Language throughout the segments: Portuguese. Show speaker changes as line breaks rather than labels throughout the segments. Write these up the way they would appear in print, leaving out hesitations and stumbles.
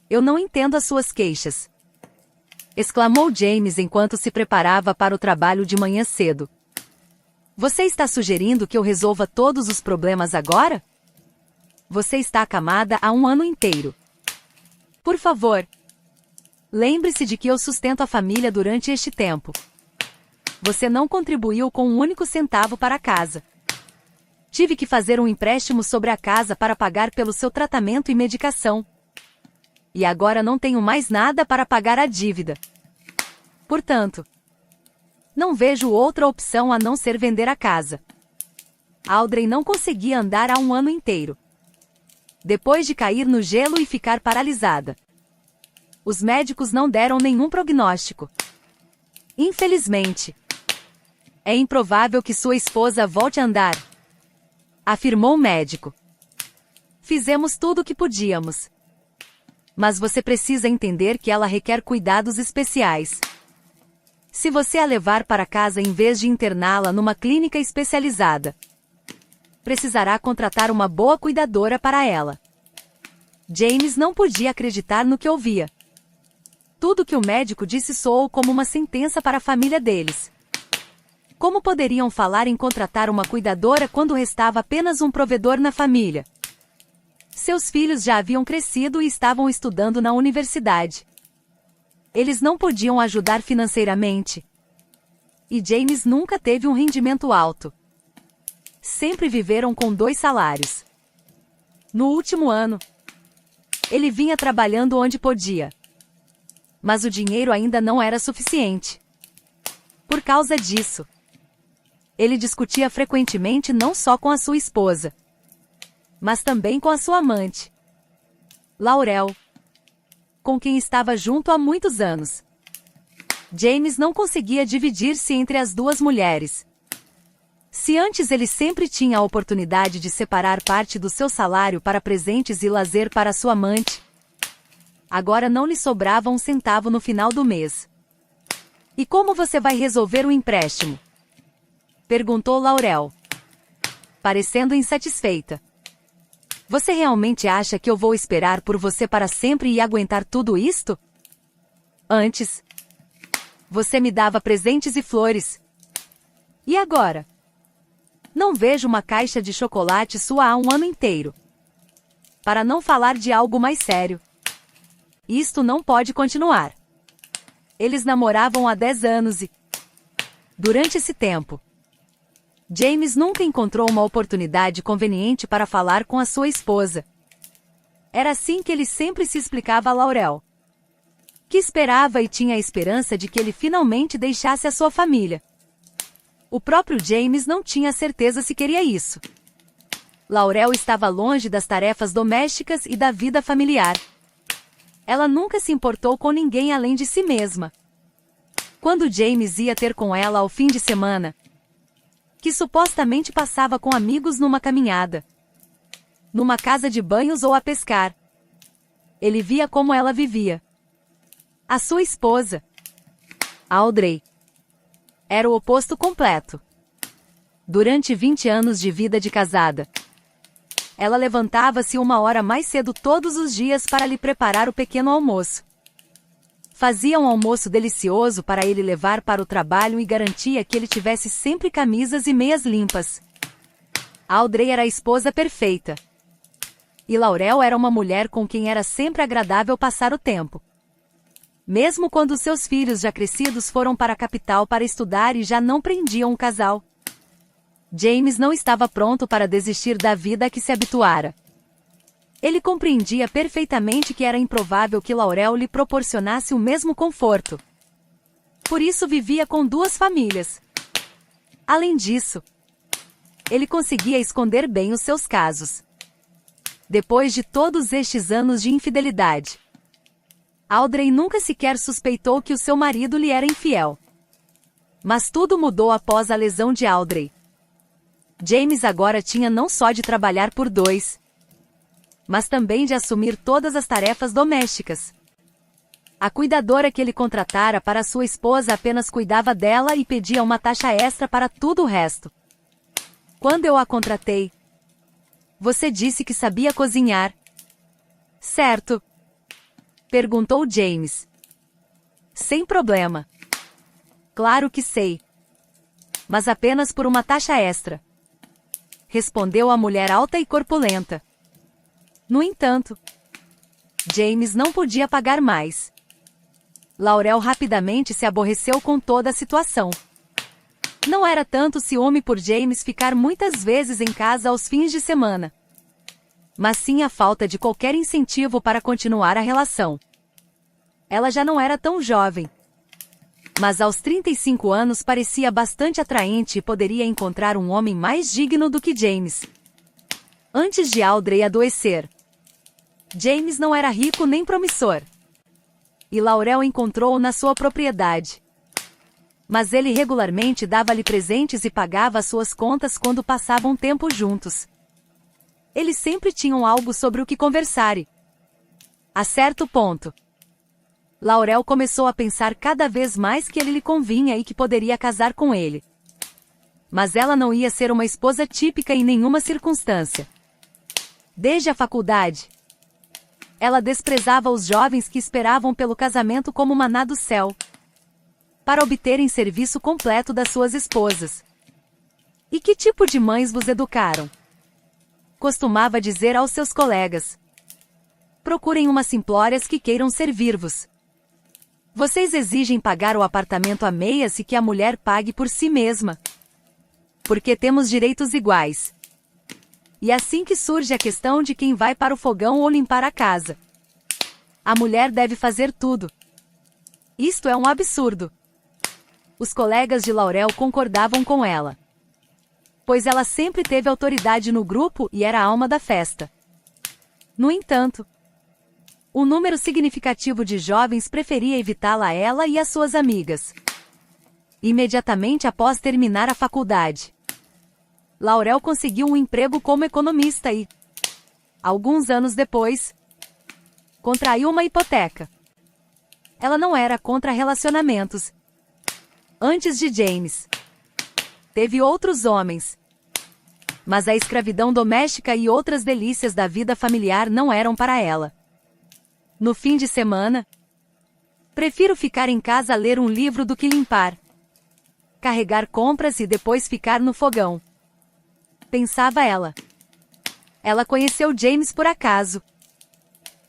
Eu não entendo as suas queixas, exclamou James enquanto se preparava para o trabalho de manhã cedo. Você está sugerindo que eu resolva todos os problemas agora? Você está acamada há um ano inteiro. Por favor, lembre-se de que eu sustento a família durante este tempo. Você não contribuiu com um único centavo para a casa. Tive que fazer um empréstimo sobre a casa para pagar pelo seu tratamento e medicação. E agora não tenho mais nada para pagar a dívida. Portanto, não vejo outra opção a não ser vender a casa. Audrey não conseguia andar há um ano inteiro, depois de cair no gelo e ficar paralisada. Os médicos não deram nenhum prognóstico. Infelizmente, é improvável que sua esposa volte a andar, afirmou o médico. Fizemos tudo o que podíamos. Mas você precisa entender que ela requer cuidados especiais. Se você a levar para casa em vez de interná-la numa clínica especializada, precisará contratar uma boa cuidadora para ela. James não podia acreditar no que ouvia. Tudo que o médico disse soou como uma sentença para a família deles. Como poderiam falar em contratar uma cuidadora quando restava apenas um provedor na família? Seus filhos já haviam crescido e estavam estudando na universidade. Eles não podiam ajudar financeiramente. E James nunca teve um rendimento alto. Sempre viveram com 2 salários. No último ano, ele vinha trabalhando onde podia. Mas o dinheiro ainda não era suficiente. Por causa disso, ele discutia frequentemente não só com a sua esposa, mas também com a sua amante, Laurel, com quem estava junto há muitos anos. James não conseguia dividir-se entre as duas mulheres. Se antes ele sempre tinha a oportunidade de separar parte do seu salário para presentes e lazer para sua amante, agora não lhe sobrava um centavo no final do mês. E como você vai resolver o empréstimo? Perguntou Laurel, parecendo insatisfeita. Você realmente acha que eu vou esperar por você para sempre e aguentar tudo isto? Antes, você me dava presentes e flores. E agora? Não vejo uma caixa de chocolate sua há um ano inteiro. Para não falar de algo mais sério, isto não pode continuar. Eles namoravam há 10 anos e, durante esse tempo, James nunca encontrou uma oportunidade conveniente para falar com a sua esposa. Era assim que ele sempre se explicava a Laurel, que esperava e tinha a esperança de que ele finalmente deixasse a sua família. O próprio James não tinha certeza se queria isso. Laurel estava longe das tarefas domésticas e da vida familiar. Ela nunca se importou com ninguém além de si mesma. Quando James ia ter com ela ao fim de semana, que supostamente passava com amigos numa caminhada, numa casa de banhos ou a pescar, ele via como ela vivia. A sua esposa, Audrey, era o oposto completo. Durante 20 anos de vida de casada, ela levantava-se 1 hora mais cedo todos os dias para lhe preparar o pequeno almoço. Fazia um almoço delicioso para ele levar para o trabalho e garantia que ele tivesse sempre camisas e meias limpas. Audrey era a esposa perfeita. E Laurel era uma mulher com quem era sempre agradável passar o tempo. Mesmo quando seus filhos já crescidos foram para a capital para estudar e já não prendiam o casal, James não estava pronto para desistir da vida a que se habituara. Ele compreendia perfeitamente que era improvável que Laurel lhe proporcionasse o mesmo conforto. Por isso vivia com 2 famílias. Além disso, ele conseguia esconder bem os seus casos. Depois de todos estes anos de infidelidade, Audrey nunca sequer suspeitou que o seu marido lhe era infiel. Mas tudo mudou após a lesão de Audrey. James agora tinha não só de trabalhar por 2, mas também de assumir todas as tarefas domésticas. A cuidadora que ele contratara para sua esposa apenas cuidava dela e pedia uma taxa extra para tudo o resto. Quando eu a contratei, você disse que sabia cozinhar. Certo. Perguntou James. Sem problema. Claro que sei. Mas apenas por uma taxa extra. Respondeu a mulher alta e corpulenta. No entanto, James não podia pagar mais. Laurel rapidamente se aborreceu com toda a situação. Não era tanto ciúme por James ficar muitas vezes em casa aos fins de semana, mas sim a falta de qualquer incentivo para continuar a relação. Ela já não era tão jovem, mas aos 35 anos parecia bastante atraente e poderia encontrar um homem mais digno do que James. Antes de Audrey adoecer, James não era rico nem promissor, e Laurel encontrou-o na sua propriedade. Mas ele regularmente dava-lhe presentes e pagava as suas contas quando passavam tempo juntos. Eles sempre tinham algo sobre o que conversar e, a certo ponto, Laurel começou a pensar cada vez mais que ele lhe convinha e que poderia casar com ele. Mas ela não ia ser uma esposa típica em nenhuma circunstância. Desde a faculdade, ela desprezava os jovens que esperavam pelo casamento como maná do céu, para obterem serviço completo das suas esposas. E que tipo de mães vos educaram? Costumava dizer aos seus colegas. Procurem umas simplórias que queiram servir-vos. Vocês exigem pagar o apartamento a meias e que a mulher pague por si mesma. Porque temos direitos iguais. E assim que surge a questão de quem vai para o fogão ou limpar a casa. A mulher deve fazer tudo. Isto é um absurdo. Os colegas de Laurel concordavam com ela, pois ela sempre teve autoridade no grupo e era a alma da festa. No entanto, um número significativo de jovens preferia evitá-la a ela e às suas amigas. Imediatamente após terminar a faculdade, Laurel conseguiu um emprego como economista e, alguns anos depois, contraiu uma hipoteca. Ela não era contra relacionamentos. Antes de James, teve outros homens. Mas a escravidão doméstica e outras delícias da vida familiar não eram para ela. No fim de semana, prefiro ficar em casa a ler um livro do que limpar, carregar compras e depois ficar no fogão. Pensava ela. Ela conheceu James por acaso.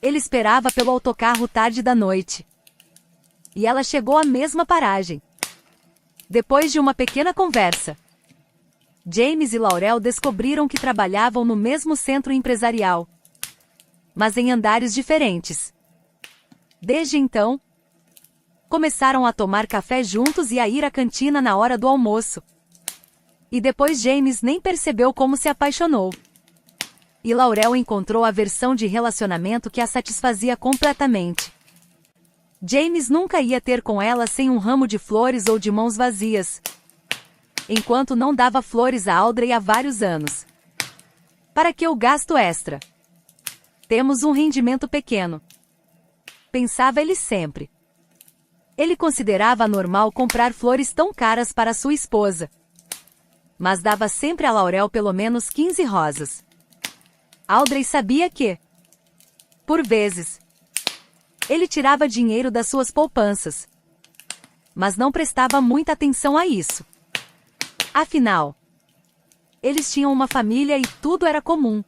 Ele esperava pelo autocarro tarde da noite. E ela chegou à mesma paragem. Depois de uma pequena conversa, James e Laurel descobriram que trabalhavam no mesmo centro empresarial, mas em andares diferentes. Desde então, começaram a tomar café juntos e a ir à cantina na hora do almoço. E depois James nem percebeu como se apaixonou. E Laurel encontrou a versão de relacionamento que a satisfazia completamente. James nunca ia ter com ela sem um ramo de flores ou de mãos vazias, enquanto não dava flores a Audrey há vários anos. Para que o gasto extra? Temos um rendimento pequeno. Pensava ele sempre. Ele considerava normal comprar flores tão caras para sua esposa, mas dava sempre a Laurel pelo menos 15 rosas. Audrey sabia que, por vezes, ele tirava dinheiro das suas poupanças, mas não prestava muita atenção a isso. Afinal, eles tinham uma família e tudo era comum.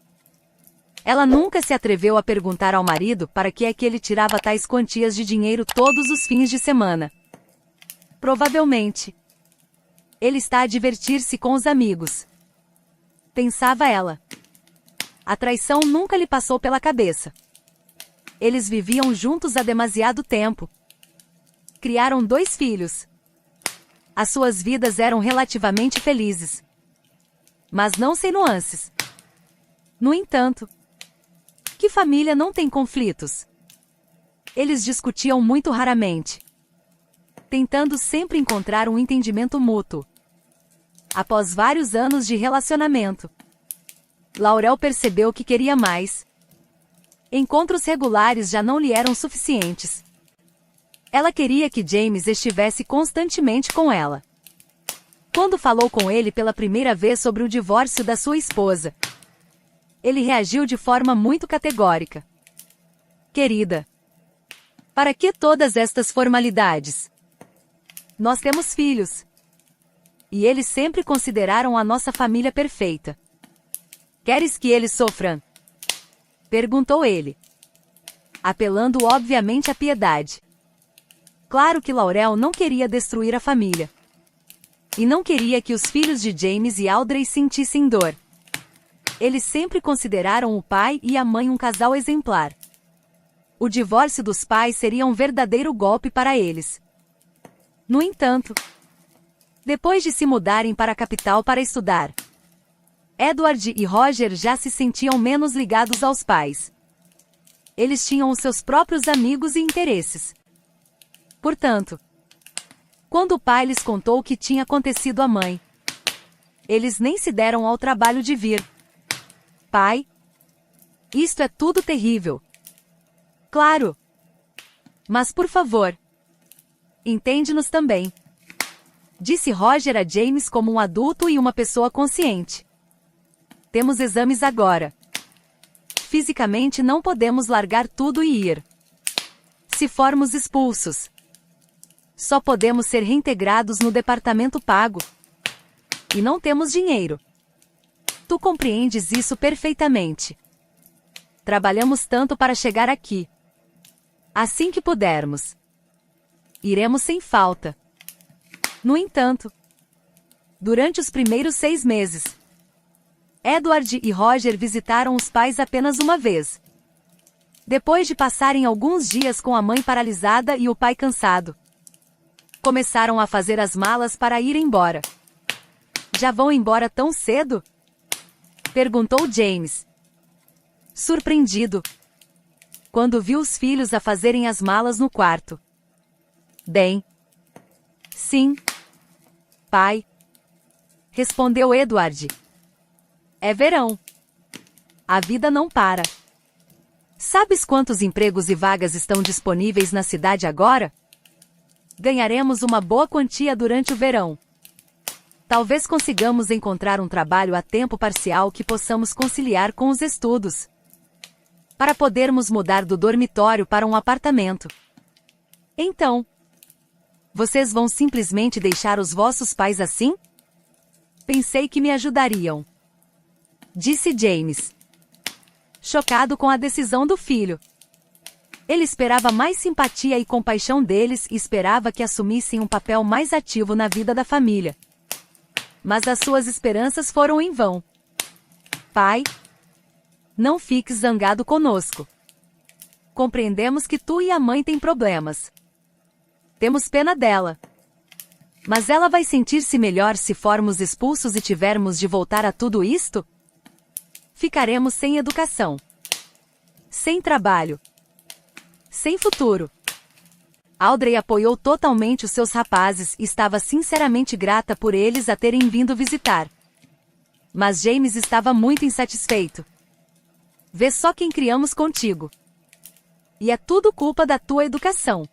Ela nunca se atreveu a perguntar ao marido para que é que ele tirava tais quantias de dinheiro todos os fins de semana. Provavelmente, ele está a divertir-se com os amigos. Pensava ela. A traição nunca lhe passou pela cabeça. Eles viviam juntos há demasiado tempo. Criaram 2 filhos. As suas vidas eram relativamente felizes, mas não sem nuances. No entanto, que família não tem conflitos? Eles discutiam muito raramente, tentando sempre encontrar um entendimento mútuo. Após vários anos de relacionamento, Laurel percebeu que queria mais. Encontros regulares já não lhe eram suficientes. Ela queria que James estivesse constantemente com ela. Quando falou com ele pela primeira vez sobre o divórcio da sua esposa, ele reagiu de forma muito categórica. Querida, Para que todas estas formalidades? Nós temos filhos. E eles sempre consideraram a nossa família perfeita. Queres que eles sofram? Perguntou ele, apelando obviamente à piedade. Claro que Laurel não queria destruir a família. E não queria que os filhos de James e Audrey sentissem dor. Eles sempre consideraram o pai e a mãe um casal exemplar. O divórcio dos pais seria um verdadeiro golpe para eles. No entanto, depois de se mudarem para a capital para estudar, Edward e Roger já se sentiam menos ligados aos pais. Eles tinham os seus próprios amigos e interesses. Portanto, quando o pai lhes contou o que tinha acontecido à mãe, eles nem se deram ao trabalho de vir. Pai, isto é tudo terrível. Claro. Mas por favor, entende-nos também. Disse Roger a James como um adulto e uma pessoa consciente. Temos exames agora. Fisicamente não podemos largar tudo e ir. Se formos expulsos, só podemos ser reintegrados no departamento pago. E não temos dinheiro. Tu compreendes isso perfeitamente. Trabalhamos tanto para chegar aqui. Assim que pudermos, iremos sem falta. No entanto, durante os primeiros 6 meses, Edward e Roger visitaram os pais apenas uma vez. Depois de passarem alguns dias com a mãe paralisada e o pai cansado, começaram a fazer as malas para ir embora. Já vão embora tão cedo? Perguntou James, surpreendido, quando viu os filhos a fazerem as malas no quarto. Bem, sim, pai, respondeu Edward. É verão. A vida não para. Sabes quantos empregos e vagas estão disponíveis na cidade agora? Ganharemos uma boa quantia durante o verão. Talvez consigamos encontrar um trabalho a tempo parcial que possamos conciliar com os estudos, para podermos mudar do dormitório para um apartamento. Então, vocês vão simplesmente deixar os vossos pais assim? Pensei que me ajudariam, disse James, chocado com a decisão do filho. Ele esperava mais simpatia e compaixão deles e esperava que assumissem um papel mais ativo na vida da família. Mas as suas esperanças foram em vão. Pai, não fiques zangado conosco. Compreendemos que tu e a mãe têm problemas. Temos pena dela. Mas ela vai sentir-se melhor se formos expulsos e tivermos de voltar a tudo isto? Ficaremos sem educação, sem trabalho, sem futuro. Audrey apoiou totalmente os seus rapazes e estava sinceramente grata por eles a terem vindo visitar. Mas James estava muito insatisfeito. Vê só quem criamos contigo. E é tudo culpa da tua educação.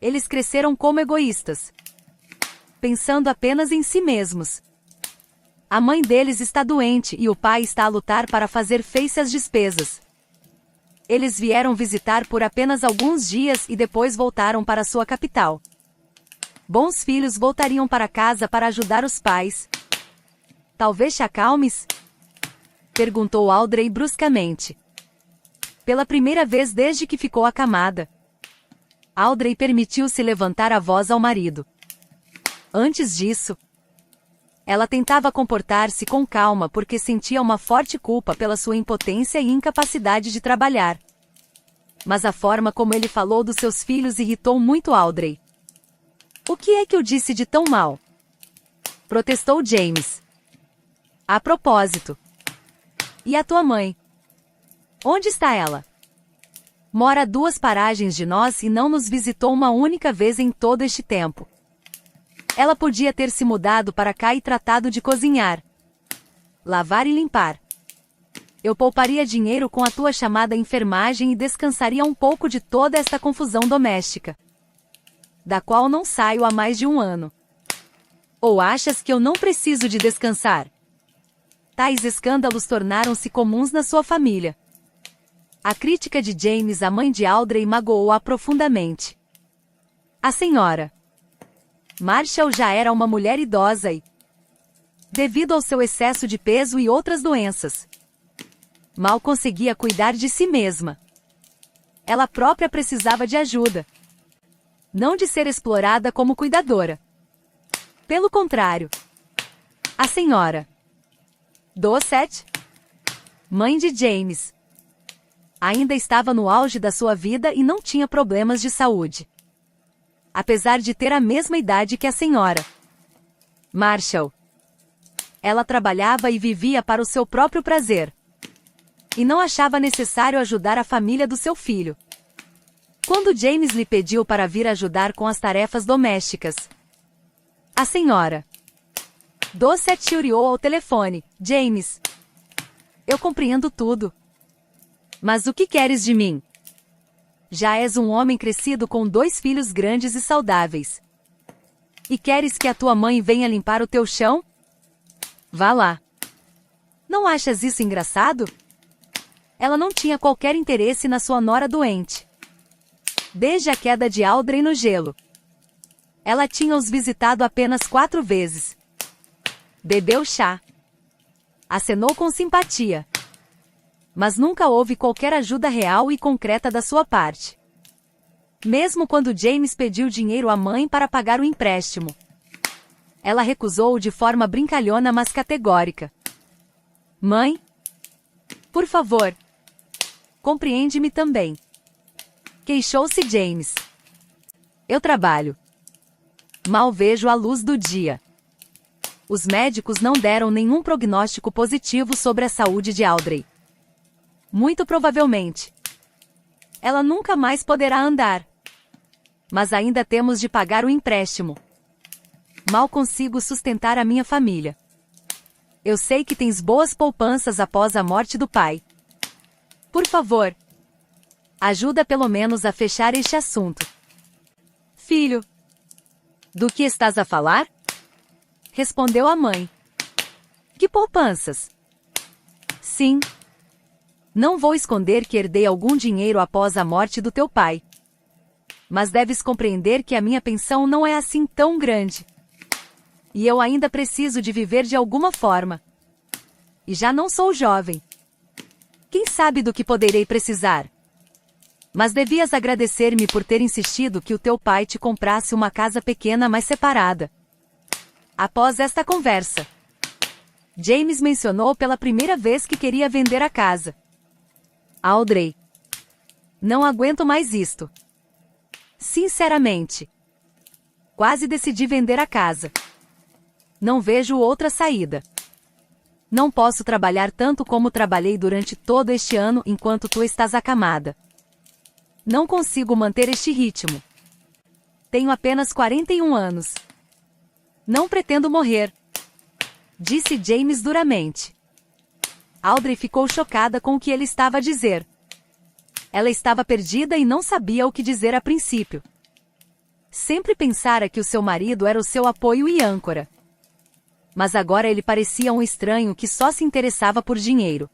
Eles cresceram como egoístas, pensando apenas em si mesmos. A mãe deles está doente e o pai está a lutar para fazer face às despesas. Eles vieram visitar por apenas alguns dias e depois voltaram para sua capital. Bons filhos voltariam para casa para ajudar os pais. Talvez te acalmes? Perguntou Audrey bruscamente. Pela primeira vez desde que ficou acamada, Audrey permitiu-se levantar a voz ao marido. Antes disso, ela tentava comportar-se com calma porque sentia uma forte culpa pela sua impotência e incapacidade de trabalhar. Mas a forma como ele falou dos seus filhos irritou muito Audrey. O que é que eu disse de tão mal? Protestou James. A propósito. E a tua mãe? Onde está ela? Mora a 2 paragens de nós e não nos visitou uma única vez em todo este tempo. Ela podia ter se mudado para cá e tratado de cozinhar, lavar e limpar. Eu pouparia dinheiro com a tua chamada enfermagem e descansaria um pouco de toda esta confusão doméstica, da qual não saio há mais de 1 ano. Ou achas que eu não preciso de descansar? Tais escândalos tornaram-se comuns na sua família. A crítica de James à mãe de Audrey magoou-a profundamente. A senhora Marshall já era uma mulher idosa e, devido ao seu excesso de peso e outras doenças, mal conseguia cuidar de si mesma. Ela própria precisava de ajuda, não de ser explorada como cuidadora. Pelo contrário, a senhora Dossett, mãe de James, ainda estava no auge da sua vida e não tinha problemas de saúde. Apesar de ter a mesma idade que a senhora Marshall, ela trabalhava e vivia para o seu próprio prazer, e não achava necessário ajudar a família do seu filho. Quando James lhe pediu para vir ajudar com as tarefas domésticas, a senhora Dossett churiou ao telefone: James, eu compreendo tudo. Mas o que queres de mim? Já és um homem crescido com 2 filhos grandes e saudáveis. E queres que a tua mãe venha limpar o teu chão? Vá lá. Não achas isso engraçado? Ela não tinha qualquer interesse na sua nora doente. Desde a queda de Audrey no gelo, ela tinha os visitado apenas 4 vezes. Bebeu chá. Acenou com simpatia. Mas nunca houve qualquer ajuda real e concreta da sua parte. Mesmo quando James pediu dinheiro à mãe para pagar o empréstimo, ela recusou de forma brincalhona, mas categórica. Mãe? Por favor. Compreende-me também. Queixou-se James. Eu trabalho. Mal vejo a luz do dia. Os médicos não deram nenhum prognóstico positivo sobre a saúde de Audrey. Muito provavelmente, ela nunca mais poderá andar. Mas ainda temos de pagar o empréstimo. Mal consigo sustentar a minha família. Eu sei que tens boas poupanças após a morte do pai. Por favor, ajuda pelo menos a fechar este assunto. Filho, do que estás a falar? Respondeu a mãe. Que poupanças? Sim. Não vou esconder que herdei algum dinheiro após a morte do teu pai. Mas deves compreender que a minha pensão não é assim tão grande. E eu ainda preciso de viver de alguma forma. E já não sou jovem. Quem sabe do que poderei precisar? Mas devias agradecer-me por ter insistido que o teu pai te comprasse uma casa pequena mais separada. Após esta conversa, James mencionou pela primeira vez que queria vender a casa. Audrey, não aguento mais isto. Sinceramente, quase decidi vender a casa. Não vejo outra saída. Não posso trabalhar tanto como trabalhei durante todo este ano enquanto tu estás acamada. Não consigo manter este ritmo. Tenho apenas 41 anos. Não pretendo morrer, disse James duramente. Audrey ficou chocada com o que ele estava a dizer. Ela estava perdida e não sabia o que dizer a princípio. Sempre pensara que o seu marido era o seu apoio e âncora. Mas agora ele parecia um estranho que só se interessava por dinheiro.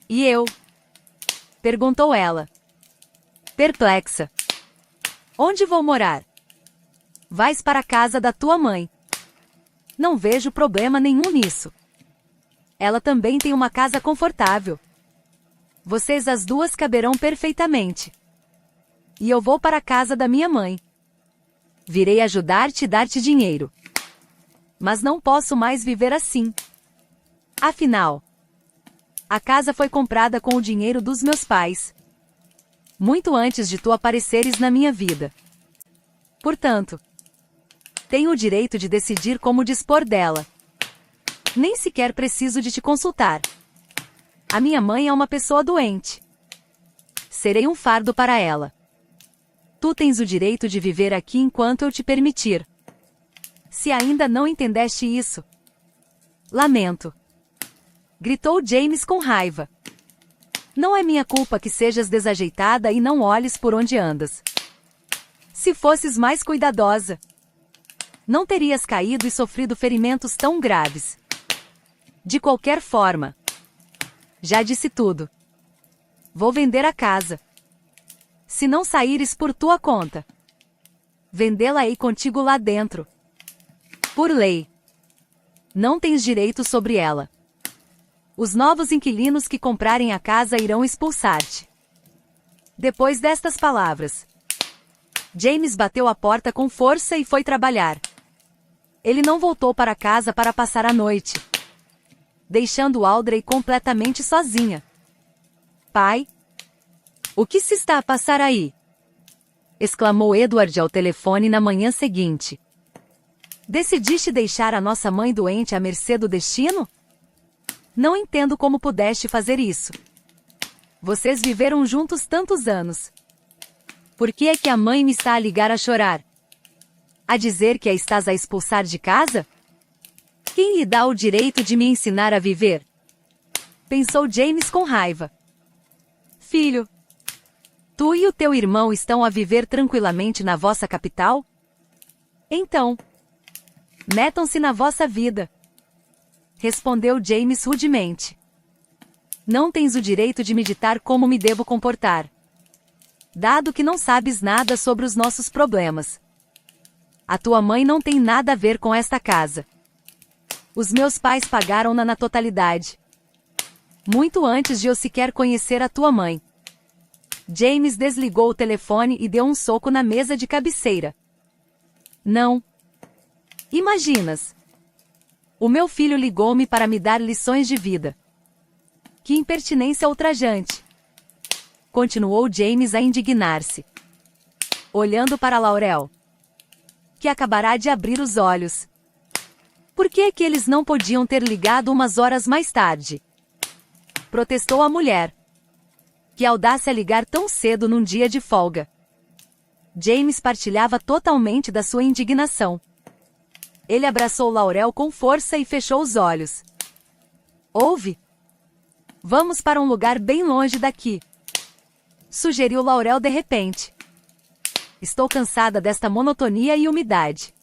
E eu? Perguntou ela, perplexa. Onde vou morar? Vais para a casa da tua mãe. Não vejo problema nenhum nisso. Ela também tem uma casa confortável. Vocês as duas caberão perfeitamente. E eu vou para a casa da minha mãe. Virei ajudar-te e dar-te dinheiro. Mas não posso mais viver assim. Afinal, a casa foi comprada com o dinheiro dos meus pais, muito antes de tu apareceres na minha vida. Portanto, tenho o direito de decidir como dispor dela. Nem sequer preciso de te consultar. A minha mãe é uma pessoa doente. Serei um fardo para ela. Tu tens o direito de viver aqui enquanto eu te permitir. Se ainda não entendeste isso, lamento. Gritou James com raiva. Não é minha culpa que sejas desajeitada e não olhes por onde andas. Se fosses mais cuidadosa, não terias caído e sofrido ferimentos tão graves. De qualquer forma, já disse tudo. Vou vender a casa. Se não saíres por tua conta, vendê-la-ei contigo lá dentro. Por lei, não tens direito sobre ela. Os novos inquilinos que comprarem a casa irão expulsar-te. Depois destas palavras, James bateu a porta com força e foi trabalhar. Ele não voltou para casa para passar a noite, deixando Audrey completamente sozinha. Pai? O que se está a passar aí? Exclamou Edward ao telefone na manhã seguinte. Decidiste deixar a nossa mãe doente à mercê do destino? Não entendo como pudeste fazer isso. Vocês viveram juntos tantos anos. Por que é que a mãe me está a ligar a chorar? A dizer que a estás a expulsar de casa? Quem lhe dá o direito de me ensinar a viver? Pensou James com raiva. Filho, tu e o teu irmão estão a viver tranquilamente na vossa capital? Então, metam-se na vossa vida. Respondeu James rudemente. Não tens o direito de me ditar como me devo comportar, dado que não sabes nada sobre os nossos problemas. A tua mãe não tem nada a ver com esta casa. Os meus pais pagaram-na na totalidade, muito antes de eu sequer conhecer a tua mãe. James desligou o telefone e deu um soco na mesa de cabeceira. Não. Imaginas? O meu filho ligou-me para me dar lições de vida. Que impertinência ultrajante! Continuou James a indignar-se, olhando para Laurel, que acabará de abrir os olhos. Por que é que eles não podiam ter ligado umas horas mais tarde? Protestou a mulher. Que audácia ligar tão cedo num dia de folga. James partilhava totalmente da sua indignação. Ele abraçou Laurel com força e fechou os olhos. Ouve? Vamos para um lugar bem longe daqui, sugeriu Laurel de repente. Estou cansada desta monotonia e umidade.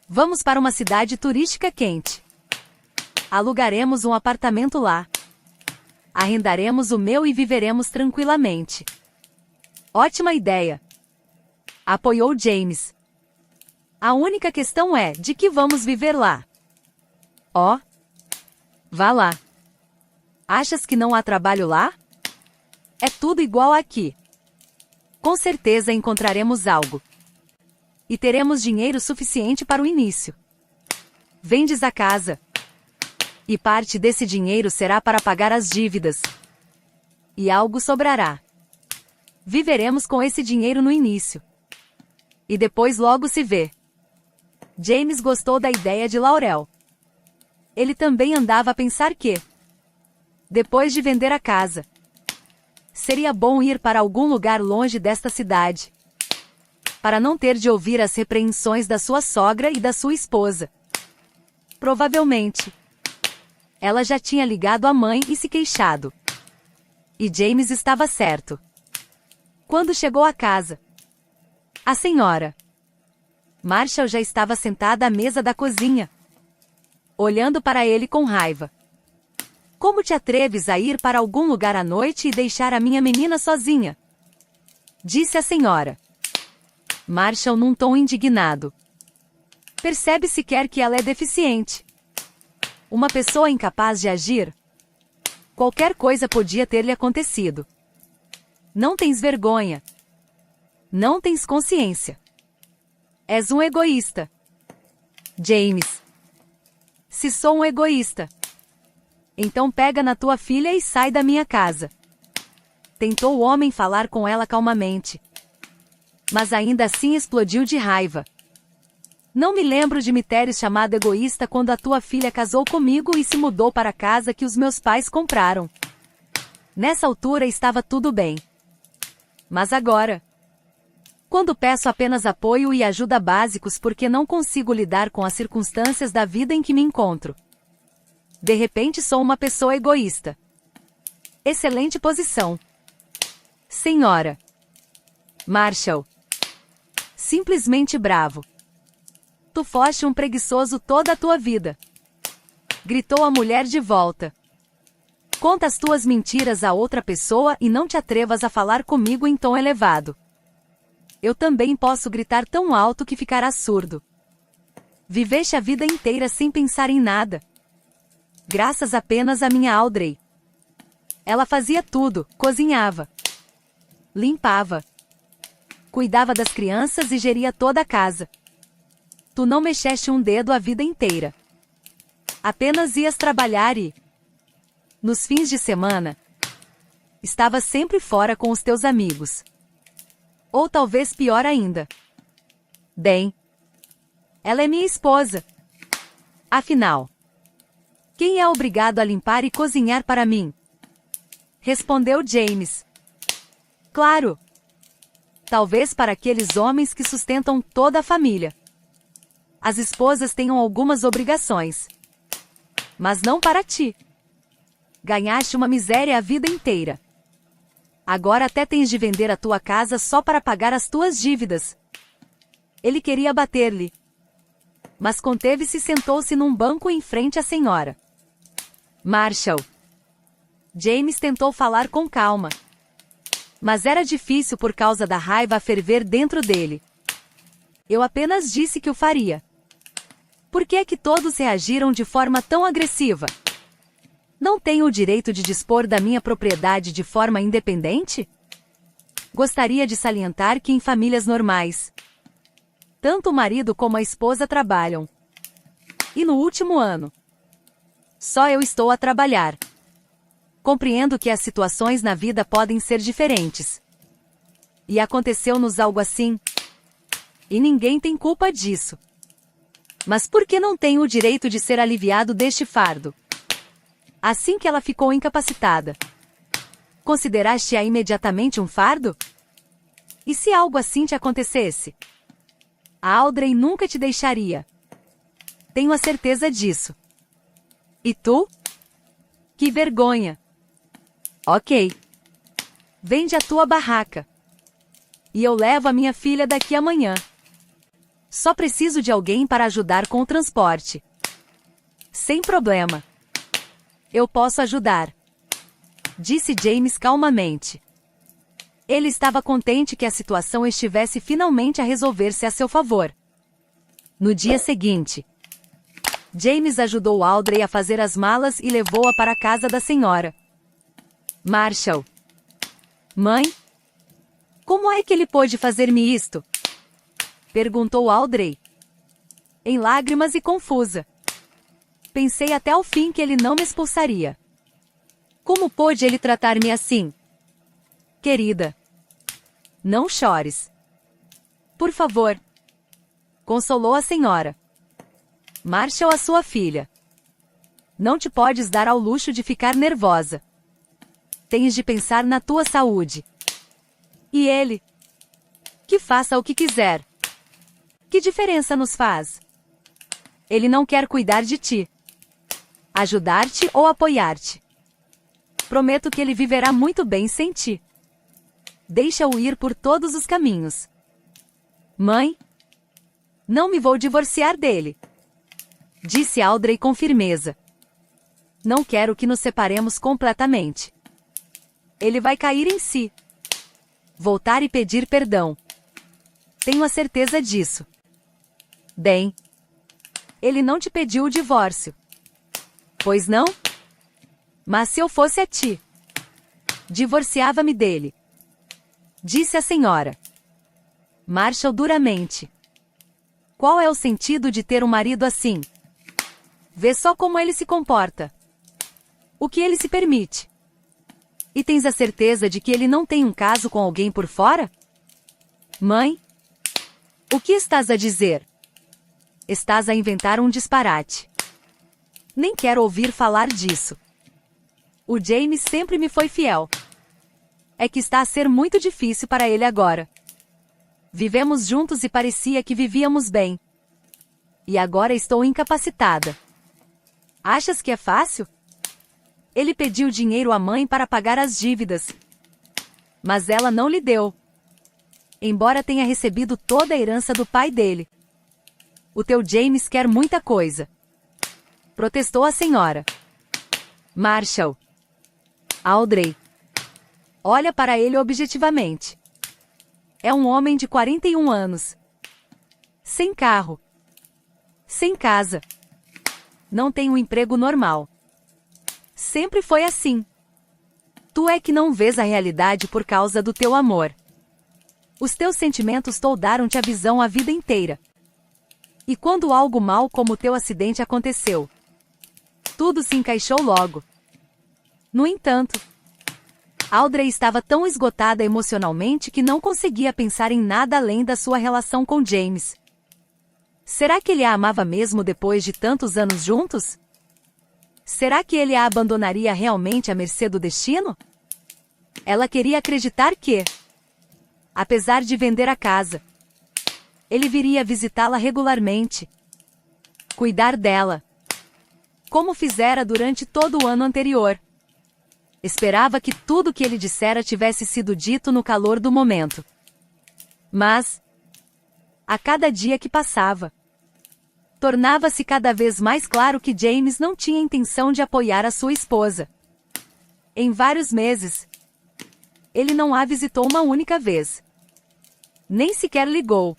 Vamos para uma cidade turística quente. Alugaremos um apartamento lá. Arrendaremos o meu e viveremos tranquilamente. Ótima ideia, apoiou James. A única questão é, de que vamos viver lá? Oh, vá lá. Achas que não há trabalho lá? É tudo igual aqui. Com certeza encontraremos algo. E teremos dinheiro suficiente para o início. Vendes a casa. E parte desse dinheiro será para pagar as dívidas. E algo sobrará. Viveremos com esse dinheiro no início. E depois logo se vê. James gostou da ideia de Laurel. Ele também andava a pensar que, depois de vender a casa, seria bom ir para algum lugar longe desta cidade, para não ter de ouvir as repreensões da sua sogra e da sua esposa. Provavelmente, ela já tinha ligado à mãe e se queixado. E James estava certo. Quando chegou à casa, a senhora Marshall já estava sentada à mesa da cozinha, olhando para ele com raiva. Como te atreves a ir para algum lugar à noite e deixar a minha menina sozinha? Disse a senhora Marshall num tom indignado. Percebe sequer que ela é deficiente. Uma pessoa incapaz de agir? Qualquer coisa podia ter-lhe acontecido. Não tens vergonha. Não tens consciência. És um egoísta. James. Se sou um egoísta, então pega na tua filha e sai da minha casa. Tentou o homem falar com ela calmamente, mas ainda assim explodiu de raiva. Não me lembro de me teres chamado egoísta quando a tua filha casou comigo e se mudou para a casa que os meus pais compraram. Nessa altura estava tudo bem. Mas agora, quando peço apenas apoio e ajuda básicos porque não consigo lidar com as circunstâncias da vida em que me encontro, de repente sou uma pessoa egoísta. Excelente posição, senhora Marshall. Simplesmente bravo. Tu foste um preguiçoso toda a tua vida. Gritou a mulher de volta. Conta as tuas mentiras a outra pessoa e não te atrevas a falar comigo em tom elevado. Eu também posso gritar tão alto que ficarás surdo. Viveste a vida inteira sem pensar em nada. Graças apenas à minha Audrey. Ela fazia tudo, cozinhava, limpava, cuidava das crianças e geria toda a casa. Tu não mexeste um dedo a vida inteira. Apenas ias trabalhar e, nos fins de semana, estavas sempre fora com os teus amigos. Ou talvez pior ainda. Bem, ela é minha esposa. Afinal, quem é obrigado a limpar e cozinhar para mim? Respondeu James. Claro. Talvez para aqueles homens que sustentam toda a família. As esposas tenham algumas obrigações. Mas não para ti. Ganhaste uma miséria a vida inteira. Agora até tens de vender a tua casa só para pagar as tuas dívidas. Ele queria bater-lhe. Mas conteve-se e sentou-se num banco em frente à senhora. Marshall. James tentou falar com calma. Mas era difícil por causa da raiva a ferver dentro dele. Eu apenas disse que o faria. Por que é que todos reagiram de forma tão agressiva? Não tenho o direito de dispor da minha propriedade de forma independente? Gostaria de salientar que em famílias normais, tanto o marido como a esposa trabalham. E no último ano, só eu estou a trabalhar. Compreendo que as situações na vida podem ser diferentes. E aconteceu-nos algo assim. E ninguém tem culpa disso. Mas por que não tenho o direito de ser aliviado deste fardo? Assim que ela ficou incapacitada, consideraste-a imediatamente um fardo? E se algo assim te acontecesse? A Audrey nunca te deixaria. Tenho a certeza disso. E tu? Que vergonha! Ok. Vende a tua barraca. E eu levo a minha filha daqui amanhã. Só preciso de alguém para ajudar com o transporte. Sem problema. Eu posso ajudar, disse James calmamente. Ele estava contente que a situação estivesse finalmente a resolver-se a seu favor. No dia seguinte, James ajudou Audrey a fazer as malas e levou-a para a casa da senhora. Marshall. Mãe? Como é que ele pôde fazer-me isto? Perguntou Audrey, em lágrimas e confusa. Pensei até o fim que ele não me expulsaria. Como pôde ele tratar-me assim? Querida, não chores. Por favor. Consolou a senhora. Marshall a sua filha. Não te podes dar ao luxo de ficar nervosa. Tens de pensar na tua saúde. E ele? Que faça o que quiser. Que diferença nos faz? Ele não quer cuidar de ti, ajudar-te ou apoiar-te. Prometo que ele viverá muito bem sem ti. Deixa-o ir por todos os caminhos. Mãe? Não me vou divorciar dele, disse Audrey com firmeza. Não quero que nos separemos completamente. Ele vai cair em si, voltar e pedir perdão. Tenho a certeza disso. Bem, ele não te pediu o divórcio. Pois não? Mas se eu fosse a ti, divorciava-me dele, disse a senhora. Marshall duramente. Qual é o sentido de ter um marido assim? Vê só como ele se comporta. O que ele se permite. E tens a certeza de que ele não tem um caso com alguém por fora? Mãe? O que estás a dizer? Estás a inventar um disparate. Nem quero ouvir falar disso. O James sempre me foi fiel. É que está a ser muito difícil para ele agora. Vivemos juntos e parecia que vivíamos bem. E agora estou incapacitada. Achas que é fácil? Ele pediu dinheiro à mãe para pagar as dívidas. Mas ela não lhe deu. Embora tenha recebido toda a herança do pai dele. O teu James quer muita coisa, protestou a senhora. Marshall, Audrey olha para ele objetivamente. É um homem de 41 anos. Sem carro. Sem casa. Não tem um emprego normal. Sempre foi assim. Tu é que não vês a realidade por causa do teu amor. Os teus sentimentos toldaram-te a visão a vida inteira. E quando algo mal como o teu acidente aconteceu, tudo se encaixou logo. No entanto, Audrey estava tão esgotada emocionalmente que não conseguia pensar em nada além da sua relação com James. Será que ele a amava mesmo depois de tantos anos juntos? Será que ele a abandonaria realmente à mercê do destino? Ela queria acreditar que, apesar de vender a casa, ele viria visitá-la regularmente, cuidar dela, como fizera durante todo o ano anterior. Esperava que tudo que ele dissera tivesse sido dito no calor do momento. Mas, a cada dia que passava, tornava-se cada vez mais claro que James não tinha intenção de apoiar a sua esposa. Em vários meses, ele não a visitou uma única vez. Nem sequer ligou.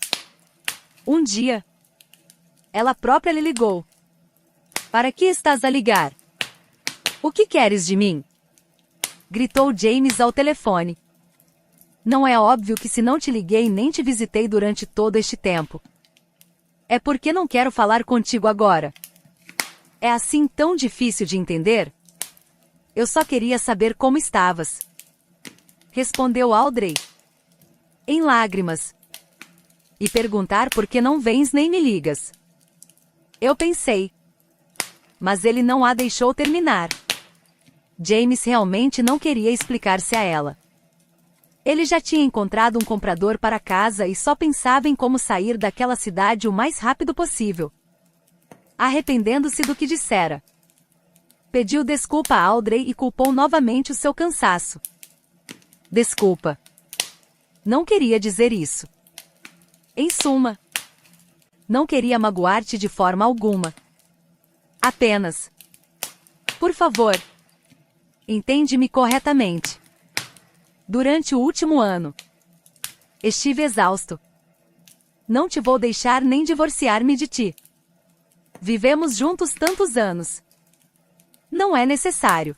Um dia, ela própria lhe ligou. Para que estás a ligar? O que queres de mim? Gritou James ao telefone. Não é óbvio que se não te liguei nem te visitei durante todo este tempo, é porque não quero falar contigo agora. É assim tão difícil de entender? Eu só queria saber como estavas. Respondeu Audrey, em lágrimas. E perguntar por que não vens nem me ligas. Eu pensei. Mas ele não a deixou terminar. James realmente não queria explicar-se a ela. Ele já tinha encontrado um comprador para a casa e só pensava em como sair daquela cidade o mais rápido possível. Arrependendo-se do que dissera, pediu desculpa a Audrey e culpou novamente o seu cansaço. Desculpa. Não queria dizer isso. Em suma, não queria magoar-te de forma alguma. Apenas, por favor, entende-me corretamente. Durante o último ano, estive exausto. Não te vou deixar nem divorciar-me de ti. Vivemos juntos tantos anos. Não é necessário.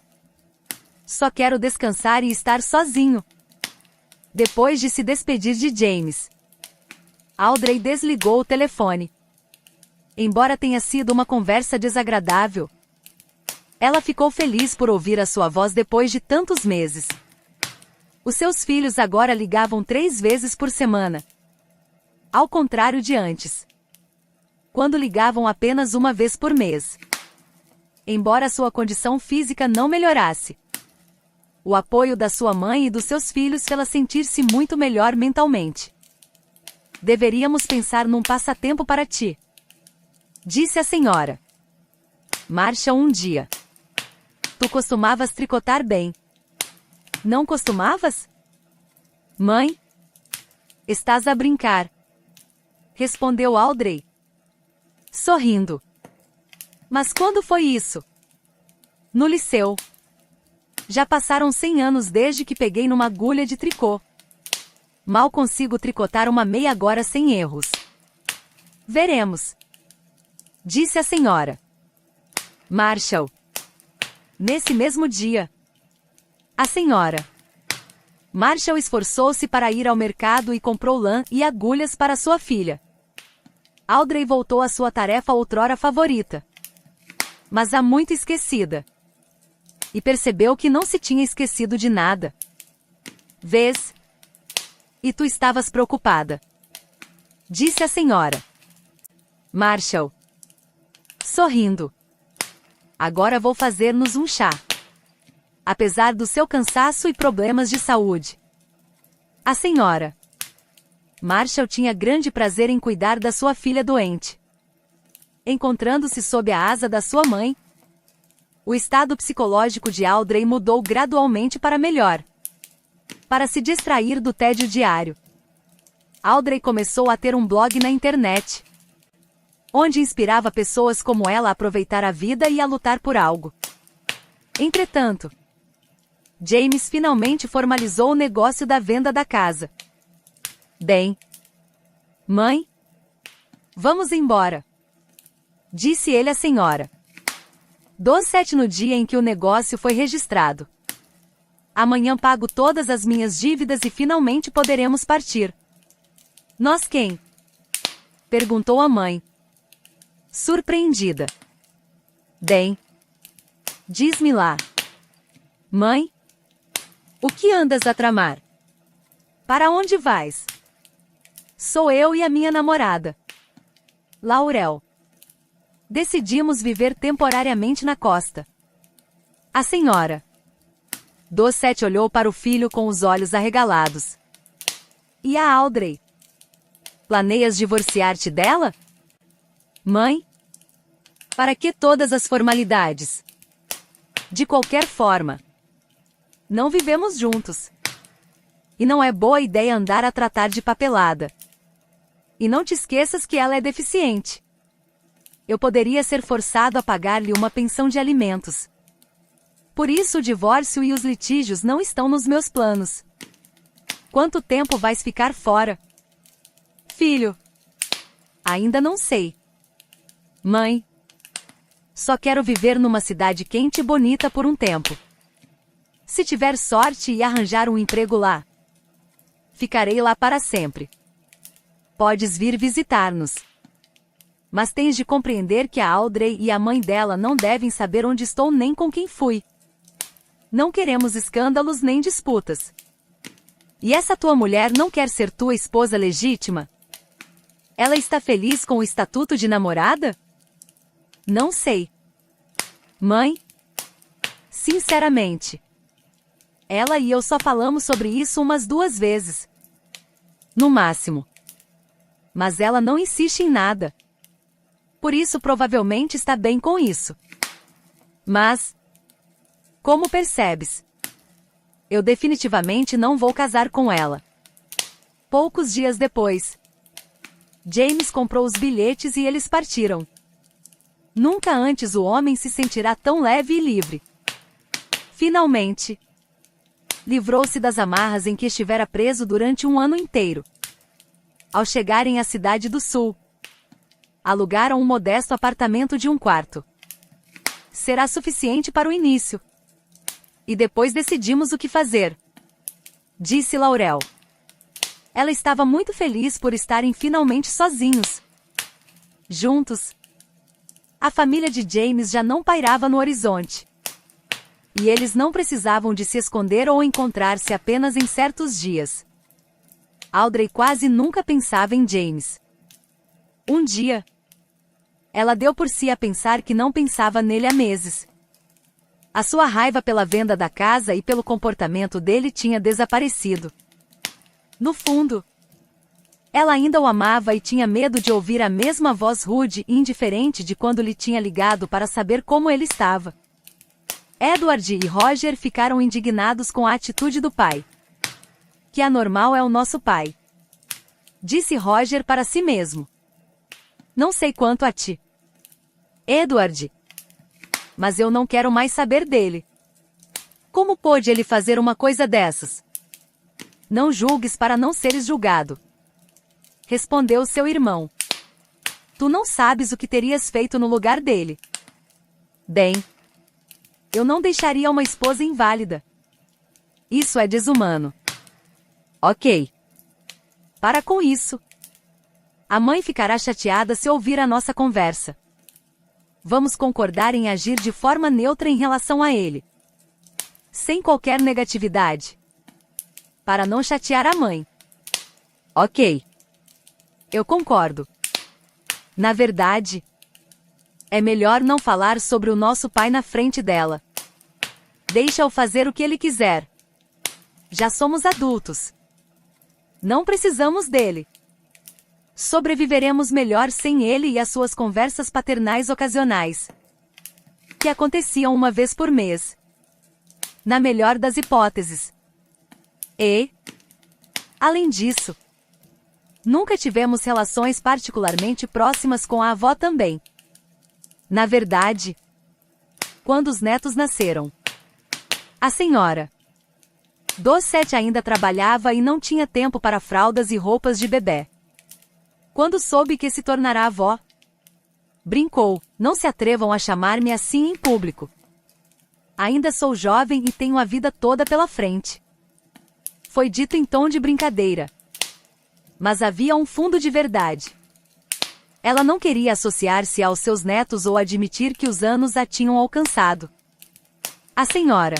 Só quero descansar e estar sozinho. Depois de se despedir de James, Audrey desligou o telefone. Embora tenha sido uma conversa desagradável, ela ficou feliz por ouvir a sua voz depois de tantos meses. Os seus filhos agora ligavam 3 vezes por semana, ao contrário de antes, quando ligavam apenas uma vez por mês. Embora sua condição física não melhorasse, o apoio da sua mãe e dos seus filhos fez ela sentir-se muito melhor mentalmente. Deveríamos pensar num passatempo para ti, disse a senhora Marshall um dia. Tu costumavas tricotar bem. Não costumavas? Mãe? Estás a brincar, respondeu Audrey, sorrindo. Mas quando foi isso? No liceu. Já passaram 100 anos desde que peguei numa agulha de tricô. Mal consigo tricotar uma meia agora sem erros. Veremos, disse a senhora Marshall. Nesse mesmo dia, a senhora Marshall esforçou-se para ir ao mercado e comprou lã e agulhas para sua filha. Audrey voltou à sua tarefa outrora favorita, mas há muito esquecida, e percebeu que não se tinha esquecido de nada. Vês? E tu estavas preocupada, disse a senhora Marshall, sorrindo. Agora vou fazer-nos um chá. Apesar do seu cansaço e problemas de saúde, a senhora Marshall tinha grande prazer em cuidar da sua filha doente. Encontrando-se sob a asa da sua mãe, o estado psicológico de Audrey mudou gradualmente para melhor. Para se distrair do tédio diário, Audrey começou a ter um blog na internet, onde inspirava pessoas como ela a aproveitar a vida e a lutar por algo. Entretanto, James finalmente formalizou o negócio da venda da casa. Bem, mãe, vamos embora, disse ele à senhora. 7 no dia em que o negócio foi registrado. Amanhã pago todas as minhas dívidas e finalmente poderemos partir. Nós quem? Perguntou a mãe, surpreendida. Bem, diz-me lá. Mãe, o que andas a tramar? Para onde vais? Sou eu e a minha namorada, Laurel. Decidimos viver temporariamente na costa. A senhora. 7 olhou para o filho com os olhos arregalados. E a Audrey? Planeias divorciar-te dela? Mãe? Para que todas as formalidades? De qualquer forma, não vivemos juntos. E não é boa ideia andar a tratar de papelada. E não te esqueças que ela é deficiente. Eu poderia ser forçado a pagar-lhe uma pensão de alimentos. Por isso o divórcio e os litígios não estão nos meus planos. Quanto tempo vais ficar fora? Filho? Ainda não sei. Mãe? Só quero viver numa cidade quente e bonita por um tempo. Se tiver sorte e arranjar um emprego lá, ficarei lá para sempre. Podes vir visitar-nos. Mas tens de compreender que a Audrey e a mãe dela não devem saber onde estou nem com quem fui. Não queremos escândalos nem disputas. E essa tua mulher não quer ser tua esposa legítima? Ela está feliz com o estatuto de namorada? Não sei. Mãe? Sinceramente, ela e eu só falamos sobre isso umas 2 vezes. No máximo. Mas ela não insiste em nada. Por isso provavelmente está bem com isso. Mas, como percebes, eu definitivamente não vou casar com ela. Poucos dias depois, James comprou os bilhetes e eles partiram. Nunca antes o homem se sentirá tão leve e livre. Finalmente, livrou-se das amarras em que estivera preso durante um ano inteiro. Ao chegarem à cidade do sul, alugaram um modesto apartamento de 1 quarto. Será suficiente para o início. E depois decidimos o que fazer, disse Laurel. Ela estava muito feliz por estarem finalmente sozinhos. Juntos. A família de James já não pairava no horizonte. E eles não precisavam de se esconder ou encontrar-se apenas em certos dias. Audrey quase nunca pensava em James. Um dia, ela deu por si a pensar que não pensava nele há meses. A sua raiva pela venda da casa e pelo comportamento dele tinha desaparecido. No fundo, ela ainda o amava e tinha medo de ouvir a mesma voz rude e indiferente de quando lhe tinha ligado para saber como ele estava. Edward e Roger ficaram indignados com a atitude do pai. Que anormal é o nosso pai, disse Roger para si mesmo. Não sei quanto a ti, Edward, mas eu não quero mais saber dele. Como pôde ele fazer uma coisa dessas? Não julgues para não seres julgado, respondeu seu irmão. Tu não sabes o que terias feito no lugar dele. Bem, eu não deixaria uma esposa inválida. Isso é desumano. Ok. Para com isso. A mãe ficará chateada se ouvir a nossa conversa. Vamos concordar em agir de forma neutra em relação a ele. Sem qualquer negatividade. Para não chatear a mãe. Ok. Eu concordo. Na verdade, é melhor não falar sobre o nosso pai na frente dela. Deixa-o fazer o que ele quiser. Já somos adultos. Não precisamos dele. Sobreviveremos melhor sem ele e as suas conversas paternais ocasionais, que aconteciam uma vez por mês. Na melhor das hipóteses. E, além disso, nunca tivemos relações particularmente próximas com a avó também. Na verdade, quando os netos nasceram, a senhora Dosset ainda trabalhava e não tinha tempo para fraldas e roupas de bebê. Quando soube que se tornará avó, brincou: não se atrevam a chamar-me assim em público. Ainda sou jovem e tenho a vida toda pela frente. Foi dito em tom de brincadeira. Mas havia um fundo de verdade. Ela não queria associar-se aos seus netos ou admitir que os anos a tinham alcançado. A senhora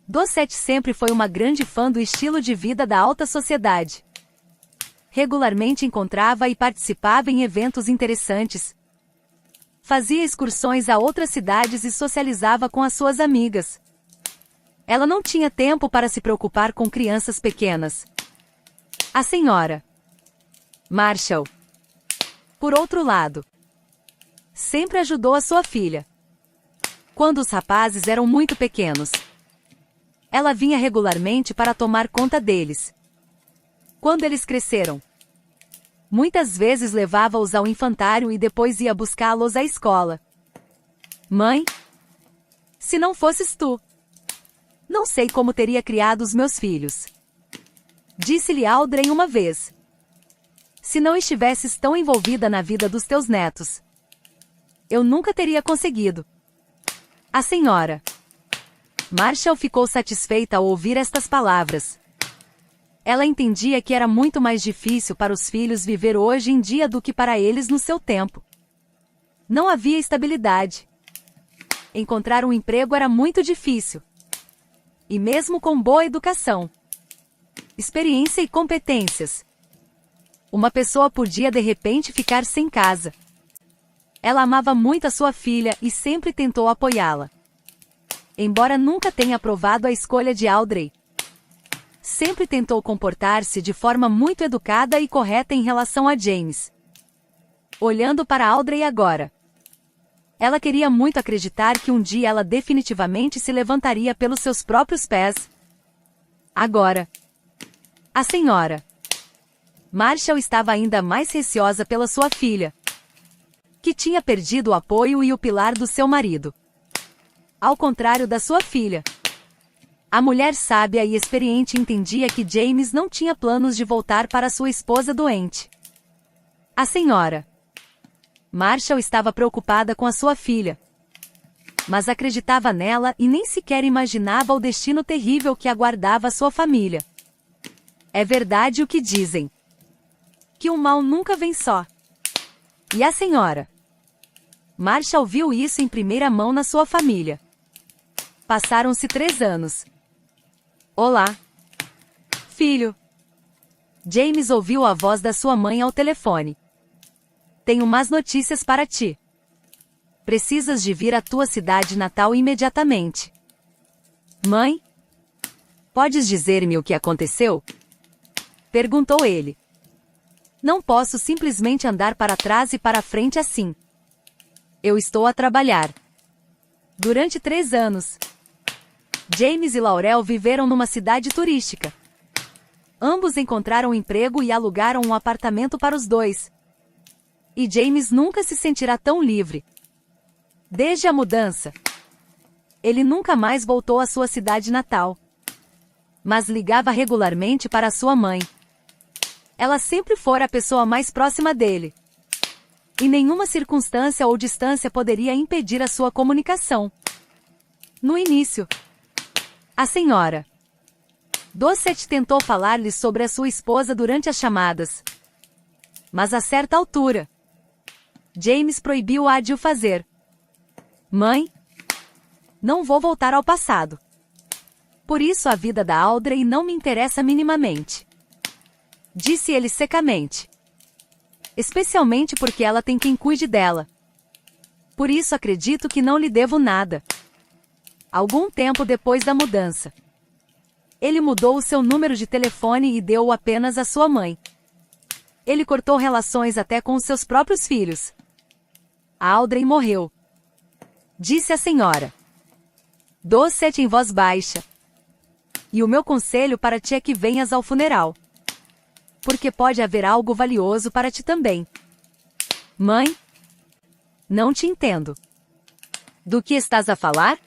Dosset sempre foi uma grande fã do estilo de vida da alta sociedade. Regularmente encontrava e participava em eventos interessantes. Fazia excursões a outras cidades e socializava com as suas amigas. Ela não tinha tempo para se preocupar com crianças pequenas. A senhora Marshall, por outro lado, sempre ajudou a sua filha. Quando os rapazes eram muito pequenos, ela vinha regularmente para tomar conta deles. Quando eles cresceram, muitas vezes levava-os ao infantário e depois ia buscá-los à escola. Mãe, se não fosses tu, não sei como teria criado os meus filhos. Disse-lhe Audrey uma vez. Se não estivesses tão envolvida na vida dos teus netos, eu nunca teria conseguido. A senhora Marshall ficou satisfeita ao ouvir estas palavras. Ela entendia que era muito mais difícil para os filhos viver hoje em dia do que para eles no seu tempo. Não havia estabilidade. Encontrar um emprego era muito difícil. E mesmo com boa educação, experiência e competências, uma pessoa podia de repente ficar sem casa. Ela amava muito a sua filha e sempre tentou apoiá-la. Embora nunca tenha aprovado a escolha de Audrey, sempre tentou comportar-se de forma muito educada e correta em relação a James. Olhando para Audrey agora, ela queria muito acreditar que um dia ela definitivamente se levantaria pelos seus próprios pés. Agora, a senhora Marshall estava ainda mais receosa pela sua filha, que tinha perdido o apoio e o pilar do seu marido. Ao contrário da sua filha, a mulher sábia e experiente entendia que James não tinha planos de voltar para sua esposa doente. A senhora Marshall estava preocupada com a sua filha, mas acreditava nela e nem sequer imaginava o destino terrível que aguardava sua família. É verdade o que dizem, que o mal nunca vem só. E a senhora Marshall viu isso em primeira mão na sua família. Passaram-se 3 anos. Olá, filho. James ouviu a voz da sua mãe ao telefone. Tenho más notícias para ti. Precisas de vir à tua cidade natal imediatamente. Mãe? Podes dizer-me o que aconteceu? Perguntou ele. Não posso simplesmente andar para trás e para frente assim. Eu estou a trabalhar. Durante 3 anos, James e Laurel viveram numa cidade turística. Ambos encontraram emprego e alugaram um apartamento para os dois. E James nunca se sentirá tão livre. Desde a mudança, ele nunca mais voltou à sua cidade natal. Mas ligava regularmente para sua mãe. Ela sempre fora a pessoa mais próxima dele. E nenhuma circunstância ou distância poderia impedir a sua comunicação. No início, a senhora Dosset tentou falar-lhe sobre a sua esposa durante as chamadas. Mas a certa altura, James proibiu-a de o fazer. Mãe, não vou voltar ao passado. Por isso a vida da Audrey não me interessa minimamente. Disse ele secamente. Especialmente porque ela tem quem cuide dela. Por isso acredito que não lhe devo nada. Algum tempo depois da mudança, ele mudou o seu número de telefone e deu-o apenas à sua mãe. Ele cortou relações até com os seus próprios filhos. A Audrey morreu. Disse a senhora Dosset em voz baixa. E o meu conselho para ti é que venhas ao funeral. Porque pode haver algo valioso para ti também. Mãe? Não te entendo. Do que estás a falar?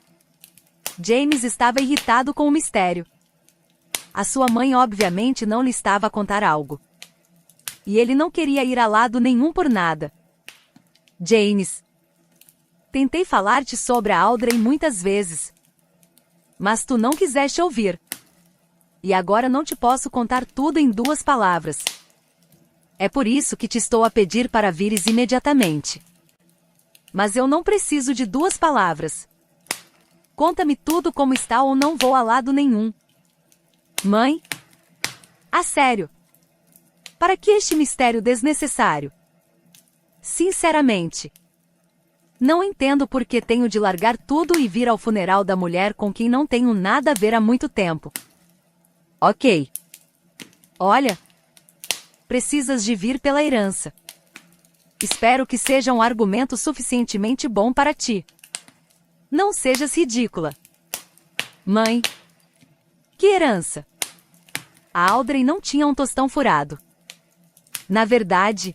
James estava irritado com o mistério. A sua mãe obviamente não lhe estava a contar algo. E ele não queria ir a lado nenhum por nada. Janice. Tentei falar-te sobre a Audrey muitas vezes. Mas tu não quiseste ouvir. E agora não te posso contar tudo em 2 palavras. É por isso que te estou a pedir para vires imediatamente. Mas eu não preciso de 2 palavras. Conta-me tudo como está ou não vou a lado nenhum. Mãe? A sério? Para que este mistério desnecessário? Sinceramente. Não entendo por que tenho de largar tudo e vir ao funeral da mulher com quem não tenho nada a ver há muito tempo. Ok. Olha. Precisas de vir pela herança. Espero que seja um argumento suficientemente bom para ti. Não sejas ridícula. Mãe. Que herança? A Audrey não tinha um tostão furado. Na verdade,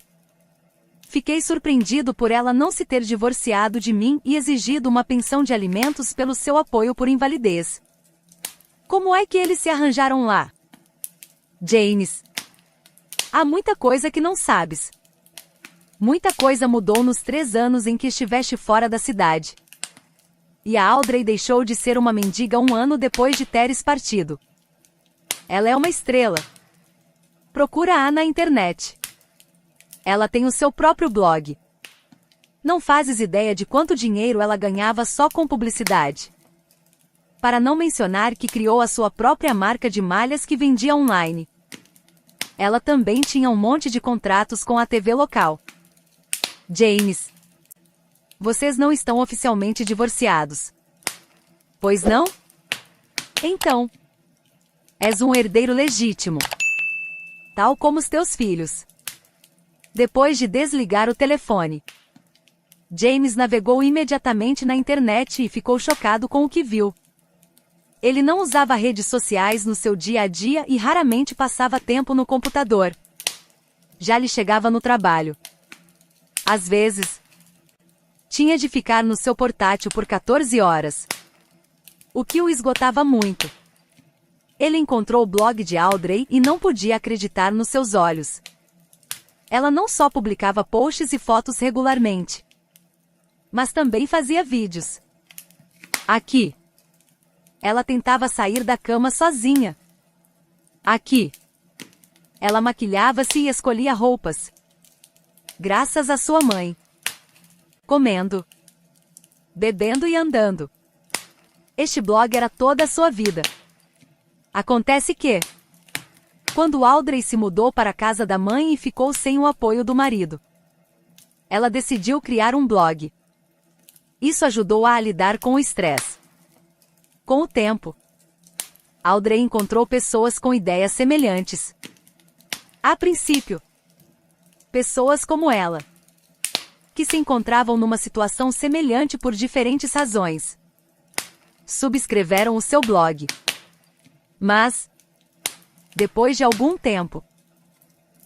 fiquei surpreendido por ela não se ter divorciado de mim e exigido uma pensão de alimentos pelo seu apoio por invalidez. Como é que eles se arranjaram lá? Janice. Há muita coisa que não sabes. Muita coisa mudou nos 3 anos em que estiveste fora da cidade. E a Audrey deixou de ser uma mendiga 1 ano depois de teres partido. Ela é uma estrela. Procura-a na internet. Ela tem o seu próprio blog. Não fazes ideia de quanto dinheiro ela ganhava só com publicidade. Para não mencionar que criou a sua própria marca de malhas que vendia online. Ela também tinha um monte de contratos com a TV local. Janice. Vocês não estão oficialmente divorciados. Pois não? Então. És um herdeiro legítimo. Tal como os teus filhos. Depois de desligar o telefone, James navegou imediatamente na internet e ficou chocado com o que viu. Ele não usava redes sociais no seu dia a dia e raramente passava tempo no computador. Já lhe chegava no trabalho. Às vezes, tinha de ficar no seu portátil por 14 horas. O que o esgotava muito. Ele encontrou o blog de Audrey e não podia acreditar nos seus olhos. Ela não só publicava posts e fotos regularmente, mas também fazia vídeos. Aqui. Ela tentava sair da cama sozinha. Aqui. Ela maquilhava-se e escolhia roupas. Graças à sua mãe. Comendo. Bebendo e andando. Este blog era toda a sua vida. Acontece que, quando Audrey se mudou para a casa da mãe e ficou sem o apoio do marido, ela decidiu criar um blog. Isso ajudou-a a lidar com o estresse. Com o tempo, Audrey encontrou pessoas com ideias semelhantes. A princípio, pessoas como ela, que se encontravam numa situação semelhante por diferentes razões, subscreveram o seu blog. Mas, depois de algum tempo,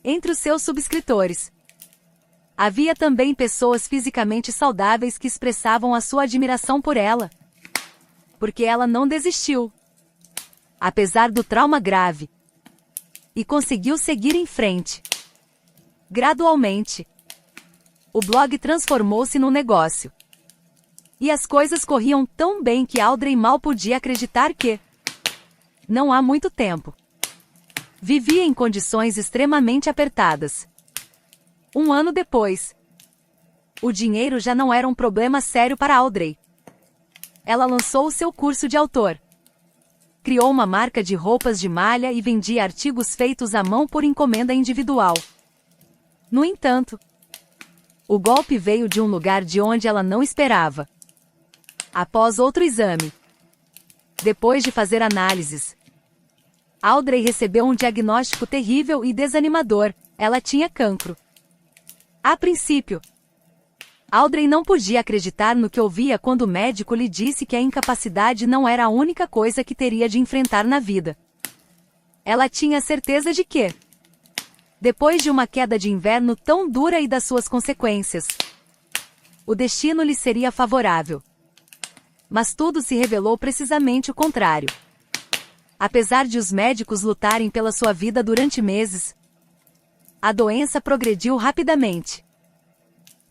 entre os seus subscritores, havia também pessoas fisicamente saudáveis que expressavam a sua admiração por ela. Porque ela não desistiu, apesar do trauma grave, e conseguiu seguir em frente. Gradualmente, o blog transformou-se num negócio. E as coisas corriam tão bem que Audrey mal podia acreditar que, não há muito tempo, vivia em condições extremamente apertadas. 1 ano depois, o dinheiro já não era um problema sério para Audrey. Ela lançou o seu curso de autor. Criou uma marca de roupas de malha e vendia artigos feitos à mão por encomenda individual. No entanto, o golpe veio de um lugar de onde ela não esperava. Após outro exame, depois de fazer análises, Audrey recebeu um diagnóstico terrível e desanimador: ela tinha cancro. A princípio, Audrey não podia acreditar no que ouvia quando o médico lhe disse que a incapacidade não era a única coisa que teria de enfrentar na vida. Ela tinha certeza de que, depois de uma queda de inverno tão dura e das suas consequências, o destino lhe seria favorável. Mas tudo se revelou precisamente o contrário. Apesar de os médicos lutarem pela sua vida durante meses, a doença progrediu rapidamente.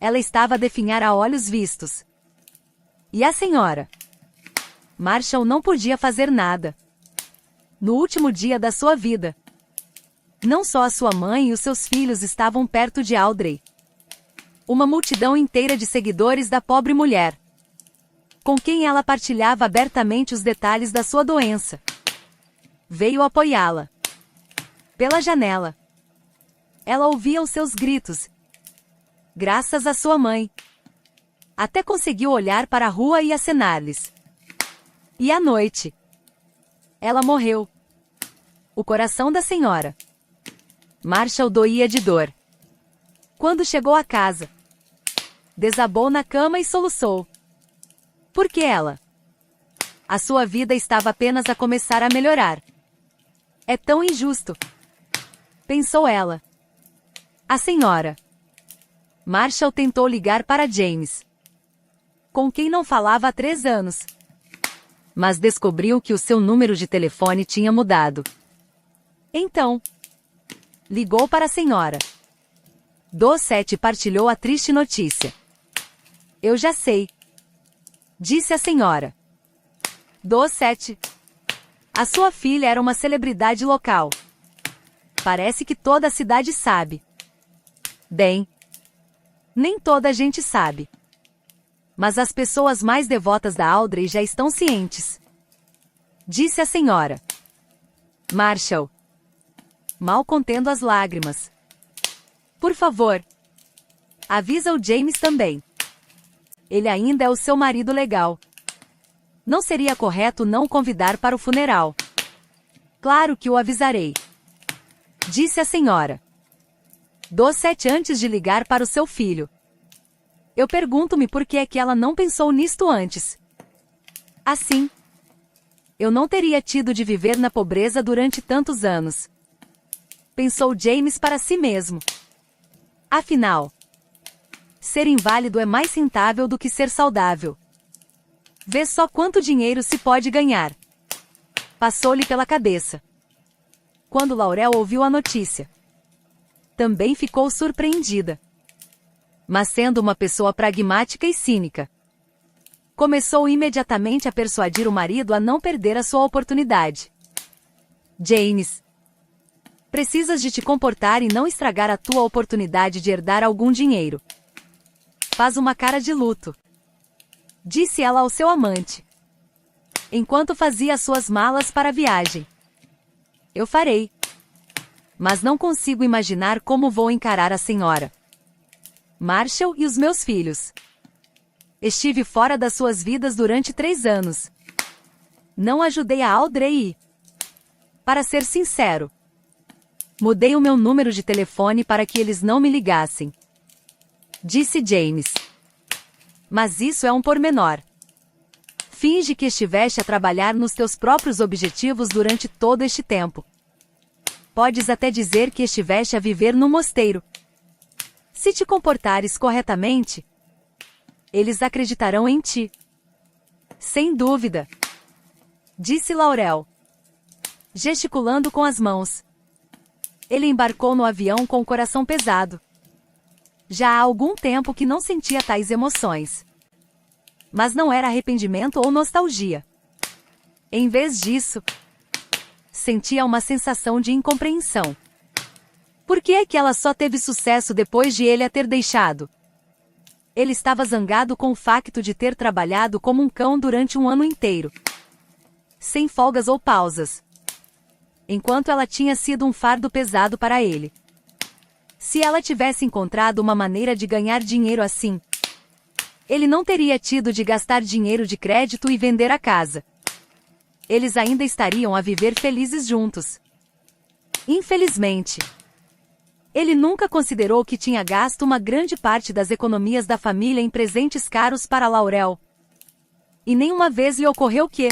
Ela estava a definhar a olhos vistos. E a senhora Marshall não podia fazer nada. No último dia da sua vida, não só a sua mãe e os seus filhos estavam perto de Audrey. Uma multidão inteira de seguidores da pobre mulher, com quem ela partilhava abertamente os detalhes da sua doença, veio apoiá-la. Pela janela, ela ouvia os seus gritos. Graças à sua mãe, até conseguiu olhar para a rua e acenar-lhes. E à noite, ela morreu. O coração da senhora Marshall doía de dor. Quando chegou à casa, desabou na cama e soluçou. Porque ela, a sua vida estava apenas a começar a melhorar. É tão injusto, pensou ela. A senhora Marshall tentou ligar para James, com quem não falava há 3 anos. Mas descobriu que o seu número de telefone tinha mudado. Então, ligou para a senhora Dossett e partilhou a triste notícia. Eu já sei, disse a senhora Dossett. A sua filha era uma celebridade local. Parece que toda a cidade sabe. Bem, nem toda a gente sabe. Mas as pessoas mais devotas da Audrey já estão cientes, disse a senhora Marshall, mal contendo as lágrimas. Por favor, avisa o James também. Ele ainda é o seu marido legal. Não seria correto não o convidar para o funeral. Claro que o avisarei, disse a senhora Dossett antes de ligar para o seu filho. Eu pergunto-me por que é que ela não pensou nisto antes. Assim, eu não teria tido de viver na pobreza durante tantos anos. Pensou James para si mesmo. Afinal, ser inválido é mais rentável do que ser saudável. Vê só quanto dinheiro se pode ganhar. Passou-lhe pela cabeça. Quando Laurel ouviu a notícia, também ficou surpreendida. Mas sendo uma pessoa pragmática e cínica, começou imediatamente a persuadir o marido a não perder a sua oportunidade. James, precisas de te comportar e não estragar a tua oportunidade de herdar algum dinheiro. Faz uma cara de luto, disse ela ao seu amante, enquanto fazia as suas malas para a viagem. Eu farei. Mas não consigo imaginar como vou encarar a senhora Marshall e os meus filhos. Estive fora das suas vidas durante 3 anos. Não ajudei a Audrey e, para ser sincero, mudei o meu número de telefone para que eles não me ligassem, disse James. Mas isso é um pormenor. Finge que estiveste a trabalhar nos teus próprios objetivos durante todo este tempo. Podes até dizer que estiveste a viver no mosteiro. Se te comportares corretamente, eles acreditarão em ti. Sem dúvida, disse Laurel, gesticulando com as mãos. Ele embarcou no avião com o coração pesado. Já há algum tempo que não sentia tais emoções. Mas não era arrependimento ou nostalgia. Em vez disso, sentia uma sensação de incompreensão. Por que é que ela só teve sucesso depois de ele a ter deixado? Ele estava zangado com o facto de ter trabalhado como um cão durante um ano inteiro, sem folgas ou pausas, enquanto ela tinha sido um fardo pesado para ele. Se ela tivesse encontrado uma maneira de ganhar dinheiro assim, ele não teria tido de gastar dinheiro de crédito e vender a casa. Eles ainda estariam a viver felizes juntos. Infelizmente, ele nunca considerou que tinha gasto uma grande parte das economias da família em presentes caros para Laurel. E nenhuma vez lhe ocorreu que,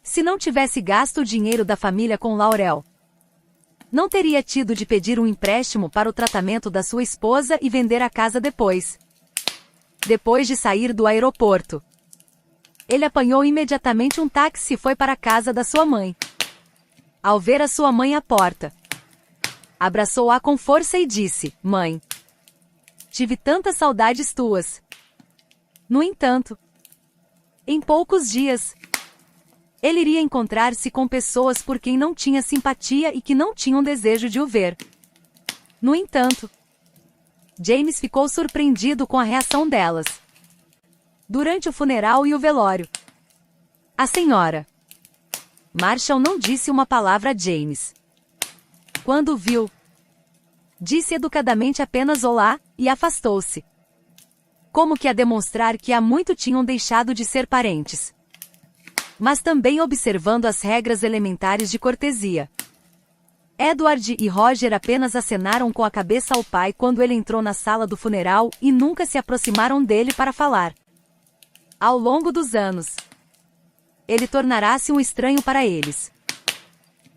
se não tivesse gasto o dinheiro da família com Laurel, não teria tido de pedir um empréstimo para o tratamento da sua esposa e vender a casa depois. Depois de sair do aeroporto, ele apanhou imediatamente um táxi e foi para a casa da sua mãe. Ao ver a sua mãe à porta, abraçou-a com força e disse: Mãe, tive tantas saudades tuas. No entanto, em poucos dias, ele iria encontrar-se com pessoas por quem não tinha simpatia e que não tinham desejo de o ver. No entanto, James ficou surpreendido com a reação delas. Durante o funeral e o velório, a senhora Marshall não disse uma palavra a James. Quando o viu, disse educadamente apenas olá, e afastou-se. Como que a demonstrar que há muito tinham deixado de ser parentes. Mas também observando as regras elementares de cortesia. Edward e Roger apenas acenaram com a cabeça ao pai quando ele entrou na sala do funeral e nunca se aproximaram dele para falar. Ao longo dos anos, ele tornará-se um estranho para eles.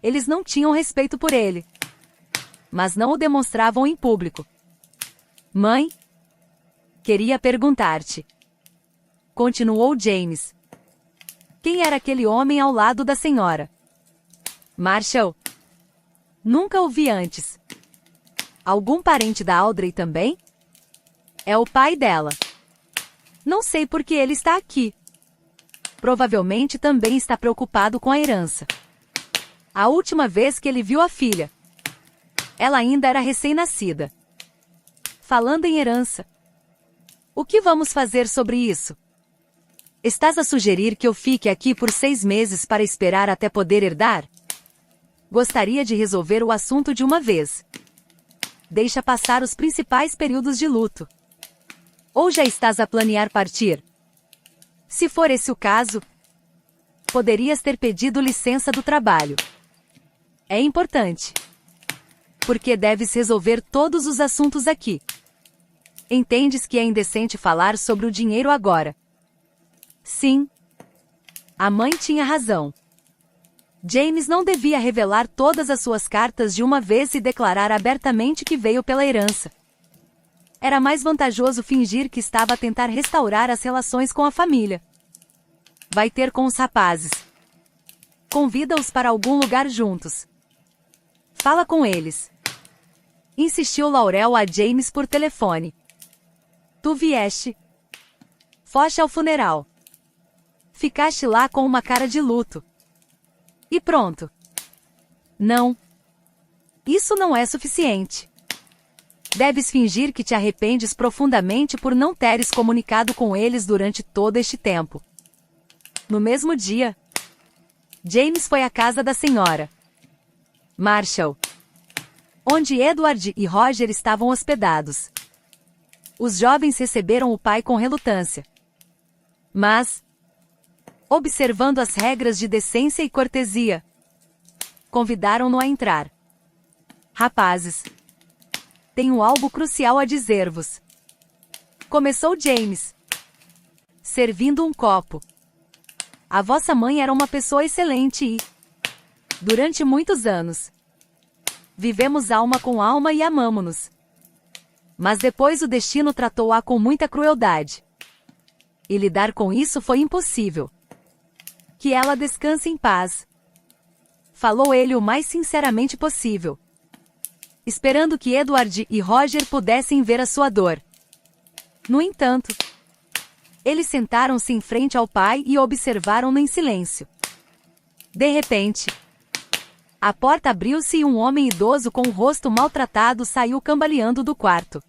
Eles não tinham respeito por ele, mas não o demonstravam em público. Mãe? Queria perguntar-te. Continuou James. Quem era aquele homem ao lado da senhora? Marshall. Nunca o vi antes. Algum parente da Audrey também? É o pai dela. Não sei por que ele está aqui. Provavelmente também está preocupado com a herança. A última vez que ele viu a filha, ela ainda era recém-nascida. Falando em herança, o que vamos fazer sobre isso? Estás a sugerir que eu fique aqui por 6 meses para esperar até poder herdar? Gostaria de resolver o assunto de uma vez. Deixa passar os principais períodos de luto. Ou já estás a planear partir? Se for esse o caso, poderias ter pedido licença do trabalho. É importante, porque deves resolver todos os assuntos aqui. Entendes que é indecente falar sobre o dinheiro agora? Sim. A mãe tinha razão. James não devia revelar todas as suas cartas de uma vez e declarar abertamente que veio pela herança. Era mais vantajoso fingir que estava a tentar restaurar as relações com a família. Vai ter com os rapazes. Convida-os para algum lugar juntos. Fala com eles. Insistiu Laurel a James por telefone. Tu vieste. Foste ao funeral. Ficaste lá com uma cara de luto. E pronto. Não. Isso não é suficiente. Deves fingir que te arrependes profundamente por não teres comunicado com eles durante todo este tempo. No mesmo dia, James foi à casa da senhora Marshall, onde Edward e Roger estavam hospedados. Os jovens receberam o pai com relutância. Mas, observando as regras de decência e cortesia, convidaram-no a entrar. Rapazes, tenho algo crucial a dizer-vos. Começou James, servindo um copo. A vossa mãe era uma pessoa excelente e, durante muitos anos, vivemos alma com alma e amamo-nos. Mas depois o destino tratou-a com muita crueldade. E lidar com isso foi impossível. Que ela descanse em paz. Falou ele o mais sinceramente possível, esperando que Edward e Roger pudessem ver a sua dor. No entanto, eles sentaram-se em frente ao pai e observaram-no em silêncio. De repente, a porta abriu-se e um homem idoso com o rosto maltratado saiu cambaleando do quarto.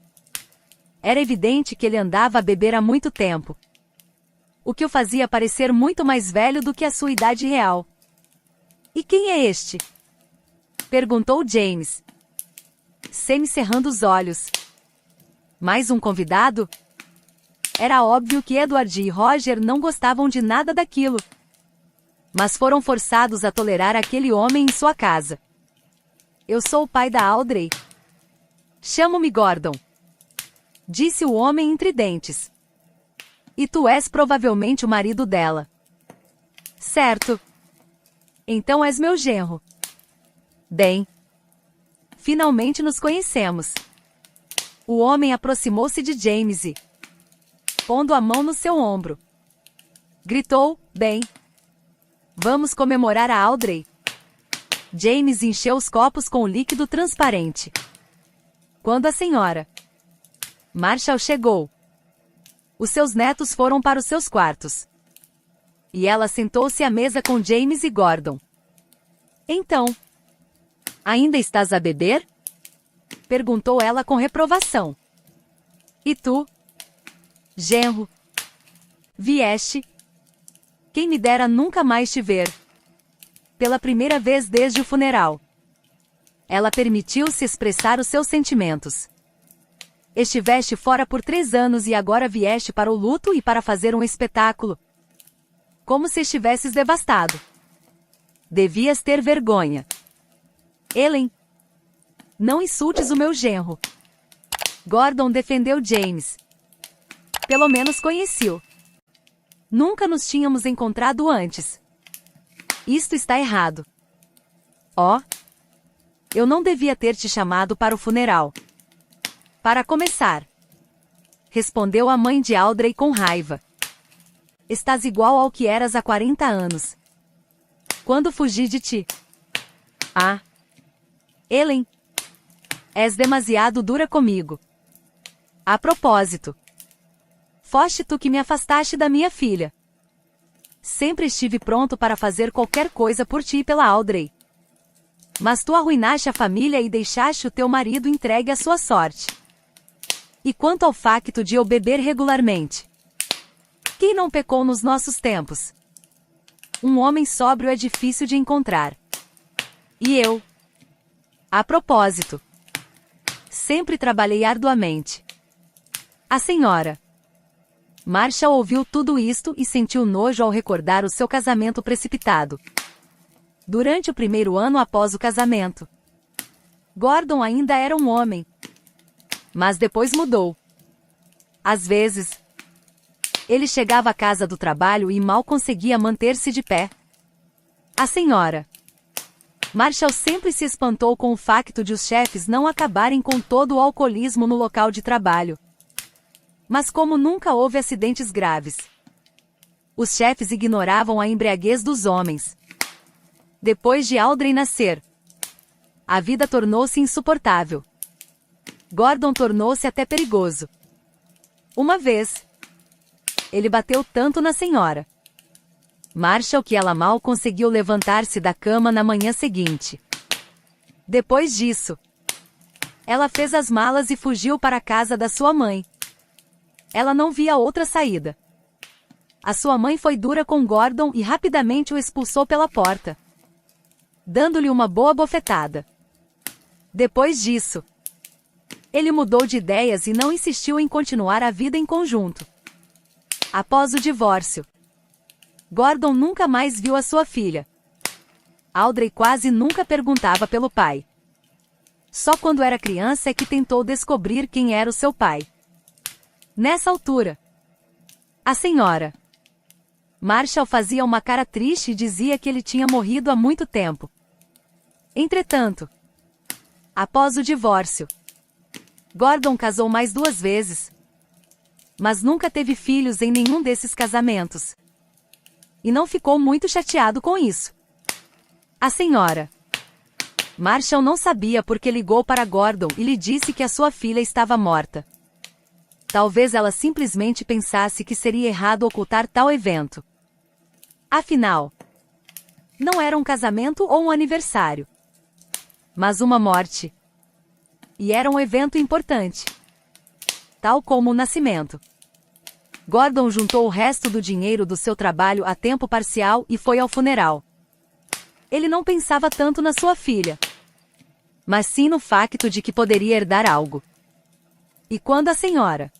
Era evidente que ele andava a beber há muito tempo, o que o fazia parecer muito mais velho do que a sua idade real. E quem é este? Perguntou James, semicerrando os olhos. Mais um convidado? Era óbvio que Edward e Roger não gostavam de nada daquilo, mas foram forçados a tolerar aquele homem em sua casa. Eu sou o pai da Audrey. Chamo-me Gordon, disse o homem entre dentes. E tu és provavelmente o marido dela. Certo. Então és meu genro. Bem, finalmente nos conhecemos. O homem aproximou-se de James e, pondo a mão no seu ombro, gritou: Bem, vamos comemorar a Audrey. James encheu os copos com o líquido transparente. Quando a senhora Marshall chegou, os seus netos foram para os seus quartos. E ela sentou-se à mesa com James e Gordon. Então, ainda estás a beber? Perguntou ela com reprovação. E tu, genro? Vieste? Quem me dera nunca mais te ver. Pela primeira vez desde o funeral. Ela permitiu-se expressar os seus sentimentos. Estiveste fora por 3 anos e agora vieste para o luto e para fazer um espetáculo. Como se estivesses devastado. Devias ter vergonha. Ellen, não insultes o meu genro. Gordon defendeu James. Pelo menos conheci-o. Nunca nos tínhamos encontrado antes. Isto está errado. Oh, eu não devia ter te chamado para o funeral. Para começar, respondeu a mãe de Audrey com raiva. Estás igual ao que eras há 40 anos. Quando fugi de ti. Ah, Ellen, és demasiado dura comigo. A propósito, foste tu que me afastaste da minha filha. Sempre estive pronto para fazer qualquer coisa por ti e pela Audrey. Mas tu arruinaste a família e deixaste o teu marido entregue à sua sorte. E quanto ao facto de eu beber regularmente? Quem não pecou nos nossos tempos? Um homem sóbrio é difícil de encontrar. E eu? A propósito, sempre trabalhei arduamente. A senhora Marshall ouviu tudo isto e sentiu nojo ao recordar o seu casamento precipitado. Durante o primeiro ano após o casamento, Gordon ainda era um homem. Mas depois mudou. Às vezes, ele chegava à casa do trabalho e mal conseguia manter-se de pé. A senhora Marshall sempre se espantou com o facto de os chefes não acabarem com todo o alcoolismo no local de trabalho. Mas como nunca houve acidentes graves, os chefes ignoravam a embriaguez dos homens. Depois de Audrey nascer, a vida tornou-se insuportável. Gordon tornou-se até perigoso. Uma vez, ele bateu tanto na senhora Marshall que ela mal conseguiu levantar-se da cama na manhã seguinte. Depois disso, ela fez as malas e fugiu para a casa da sua mãe. Ela não via outra saída. A sua mãe foi dura com Gordon e rapidamente o expulsou pela porta, dando-lhe uma boa bofetada. Depois disso, ele mudou de ideias e não insistiu em continuar a vida em conjunto. Após o divórcio, Gordon nunca mais viu a sua filha. Audrey quase nunca perguntava pelo pai. Só quando era criança é que tentou descobrir quem era o seu pai. Nessa altura, a senhora Marshall fazia uma cara triste e dizia que ele tinha morrido há muito tempo. Entretanto, após o divórcio, Gordon casou mais 2 vezes, mas nunca teve filhos em nenhum desses casamentos. E não ficou muito chateado com isso. A senhora Marshall não sabia porque ligou para Gordon e lhe disse que a sua filha estava morta. Talvez ela simplesmente pensasse que seria errado ocultar tal evento. Afinal, não era um casamento ou um aniversário, mas uma morte. E era um evento importante, tal como o nascimento. Gordon juntou o resto do dinheiro do seu trabalho a tempo parcial e foi ao funeral. Ele não pensava tanto na sua filha, mas sim no facto de que poderia herdar algo. E quando a senhora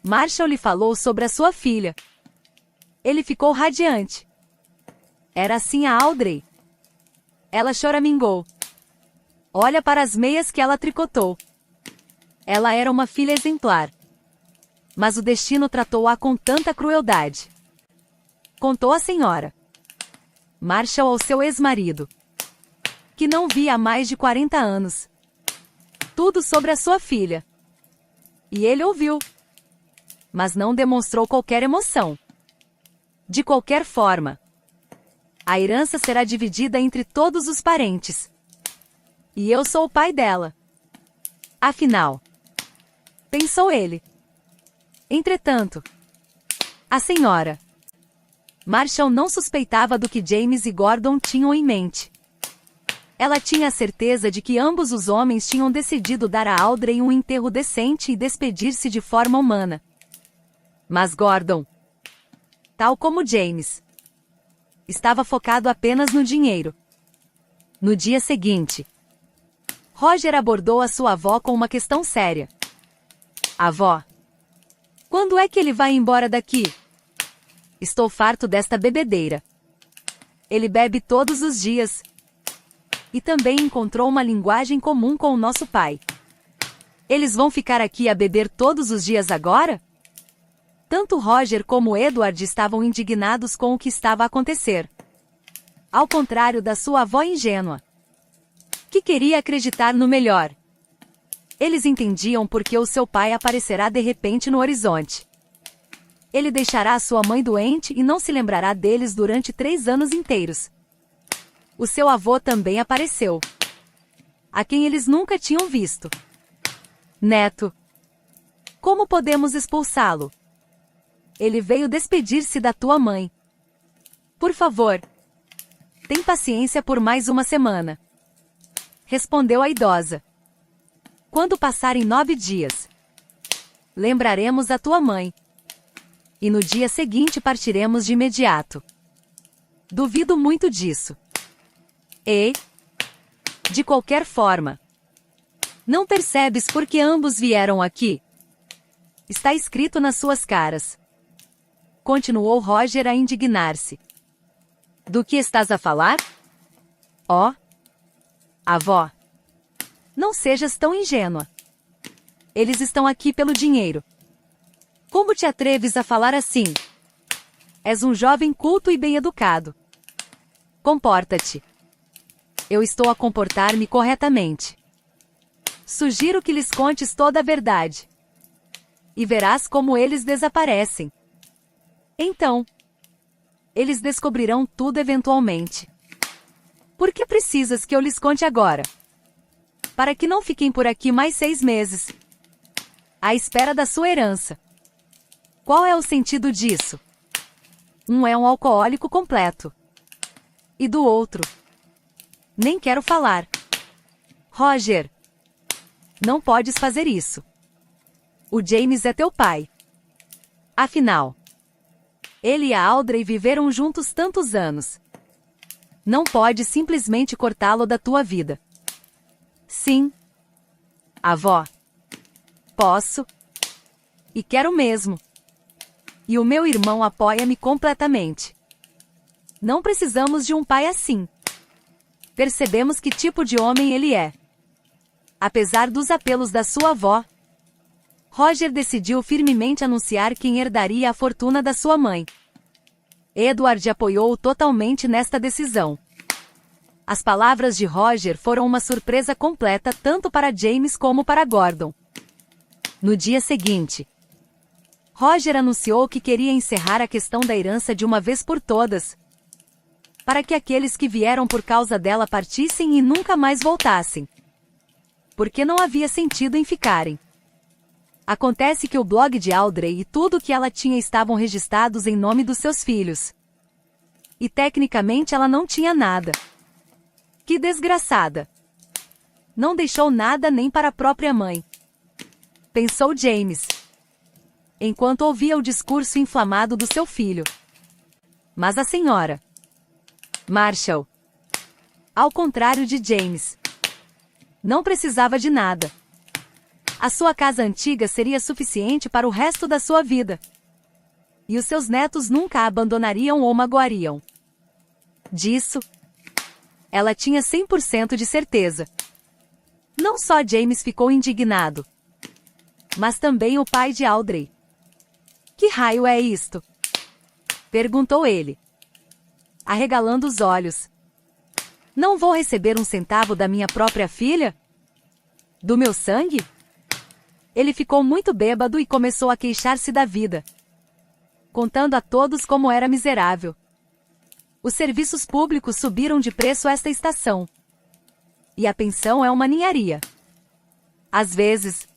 Marshall lhe falou sobre a sua filha, ele ficou radiante. Era assim a Audrey. Ela choramingou. Olha para as meias que ela tricotou. Ela era uma filha exemplar. Mas o destino tratou-a com tanta crueldade. Contou a senhora Marshall ao seu ex-marido, que não via há mais de 40 anos. Tudo sobre a sua filha. E ele ouviu, mas não demonstrou qualquer emoção. De qualquer forma, A herança será dividida entre todos os parentes. E eu sou o pai dela. Afinal, pensou ele. Entretanto, a senhora Marshall não suspeitava do que James e Gordon tinham em mente. Ela tinha a certeza de que ambos os homens tinham decidido dar a Audrey um enterro decente e despedir-se de forma humana. Mas Gordon, tal como James, estava focado apenas no dinheiro. No dia seguinte, Roger abordou a sua avó com uma questão séria. Avó, quando é que ele vai embora daqui? Estou farto desta bebedeira. Ele bebe todos os dias. E também encontrou uma linguagem comum com o nosso pai. Eles vão ficar aqui a beber todos os dias agora? Tanto Roger como Edward estavam indignados com o que estava a acontecer. Ao contrário da sua avó ingênua, que queria acreditar no melhor. Eles entendiam porque o seu pai aparecerá de repente no horizonte. Ele deixará a sua mãe doente e não se lembrará deles durante 3 anos inteiros. O seu avô também apareceu, a quem eles nunca tinham visto. Neto, como podemos expulsá-lo? Ele veio despedir-se da tua mãe. Por favor, tem paciência por mais uma semana. Respondeu a idosa. Quando passarem 9 dias, lembraremos a tua mãe. E no dia seguinte partiremos de imediato. Duvido muito disso. E, de qualquer forma, não percebes por que ambos vieram aqui? Está escrito nas suas caras. Continuou Roger a indignar-se. Do que estás a falar? Oh, avó, não sejas tão ingênua. Eles estão aqui pelo dinheiro. Como te atreves a falar assim? És um jovem culto e bem-educado. Comporta-te. Eu estou a comportar-me corretamente. Sugiro que lhes contes toda a verdade. E verás como eles desaparecem. Então, eles descobrirão tudo eventualmente. Por que precisas que eu lhes conte agora? Para que não fiquem por aqui mais 6 meses, à espera da sua herança. Qual é o sentido disso? Um é um alcoólico completo. E do outro, nem quero falar. Roger, não podes fazer isso. O James é teu pai. Afinal, ele e a Audrey viveram juntos tantos anos. Não podes simplesmente cortá-lo da tua vida. Sim, avó. Posso. E quero mesmo. E o meu irmão apoia-me completamente. Não precisamos de um pai assim. Percebemos que tipo de homem ele é. Apesar dos apelos da sua avó, Roger decidiu firmemente anunciar quem herdaria a fortuna da sua mãe. Edward apoiou-o totalmente nesta decisão. As palavras de Roger foram uma surpresa completa tanto para James como para Gordon. No dia seguinte, Roger anunciou que queria encerrar a questão da herança de uma vez por todas, para que aqueles que vieram por causa dela partissem e nunca mais voltassem. Porque não havia sentido em ficarem. Acontece que o blog de Audrey e tudo o que ela tinha estavam registrados em nome dos seus filhos. E tecnicamente ela não tinha nada. Que desgraçada! Não deixou nada nem para a própria mãe. Pensou James, enquanto ouvia o discurso inflamado do seu filho. Mas a senhora Marshall, ao contrário de James, não precisava de nada. A sua casa antiga seria suficiente para o resto da sua vida. E os seus netos nunca a abandonariam ou magoariam. Disso, ela tinha 100% de certeza. Não só James ficou indignado, mas também o pai de Audrey. Que raio é isto? Perguntou ele, arregalando os olhos. Não vou receber um centavo da minha própria filha? Do meu sangue? Ele ficou muito bêbado e começou a queixar-se da vida, contando a todos como era miserável. Os serviços públicos subiram de preço esta estação. E a pensão é uma ninharia. Às vezes,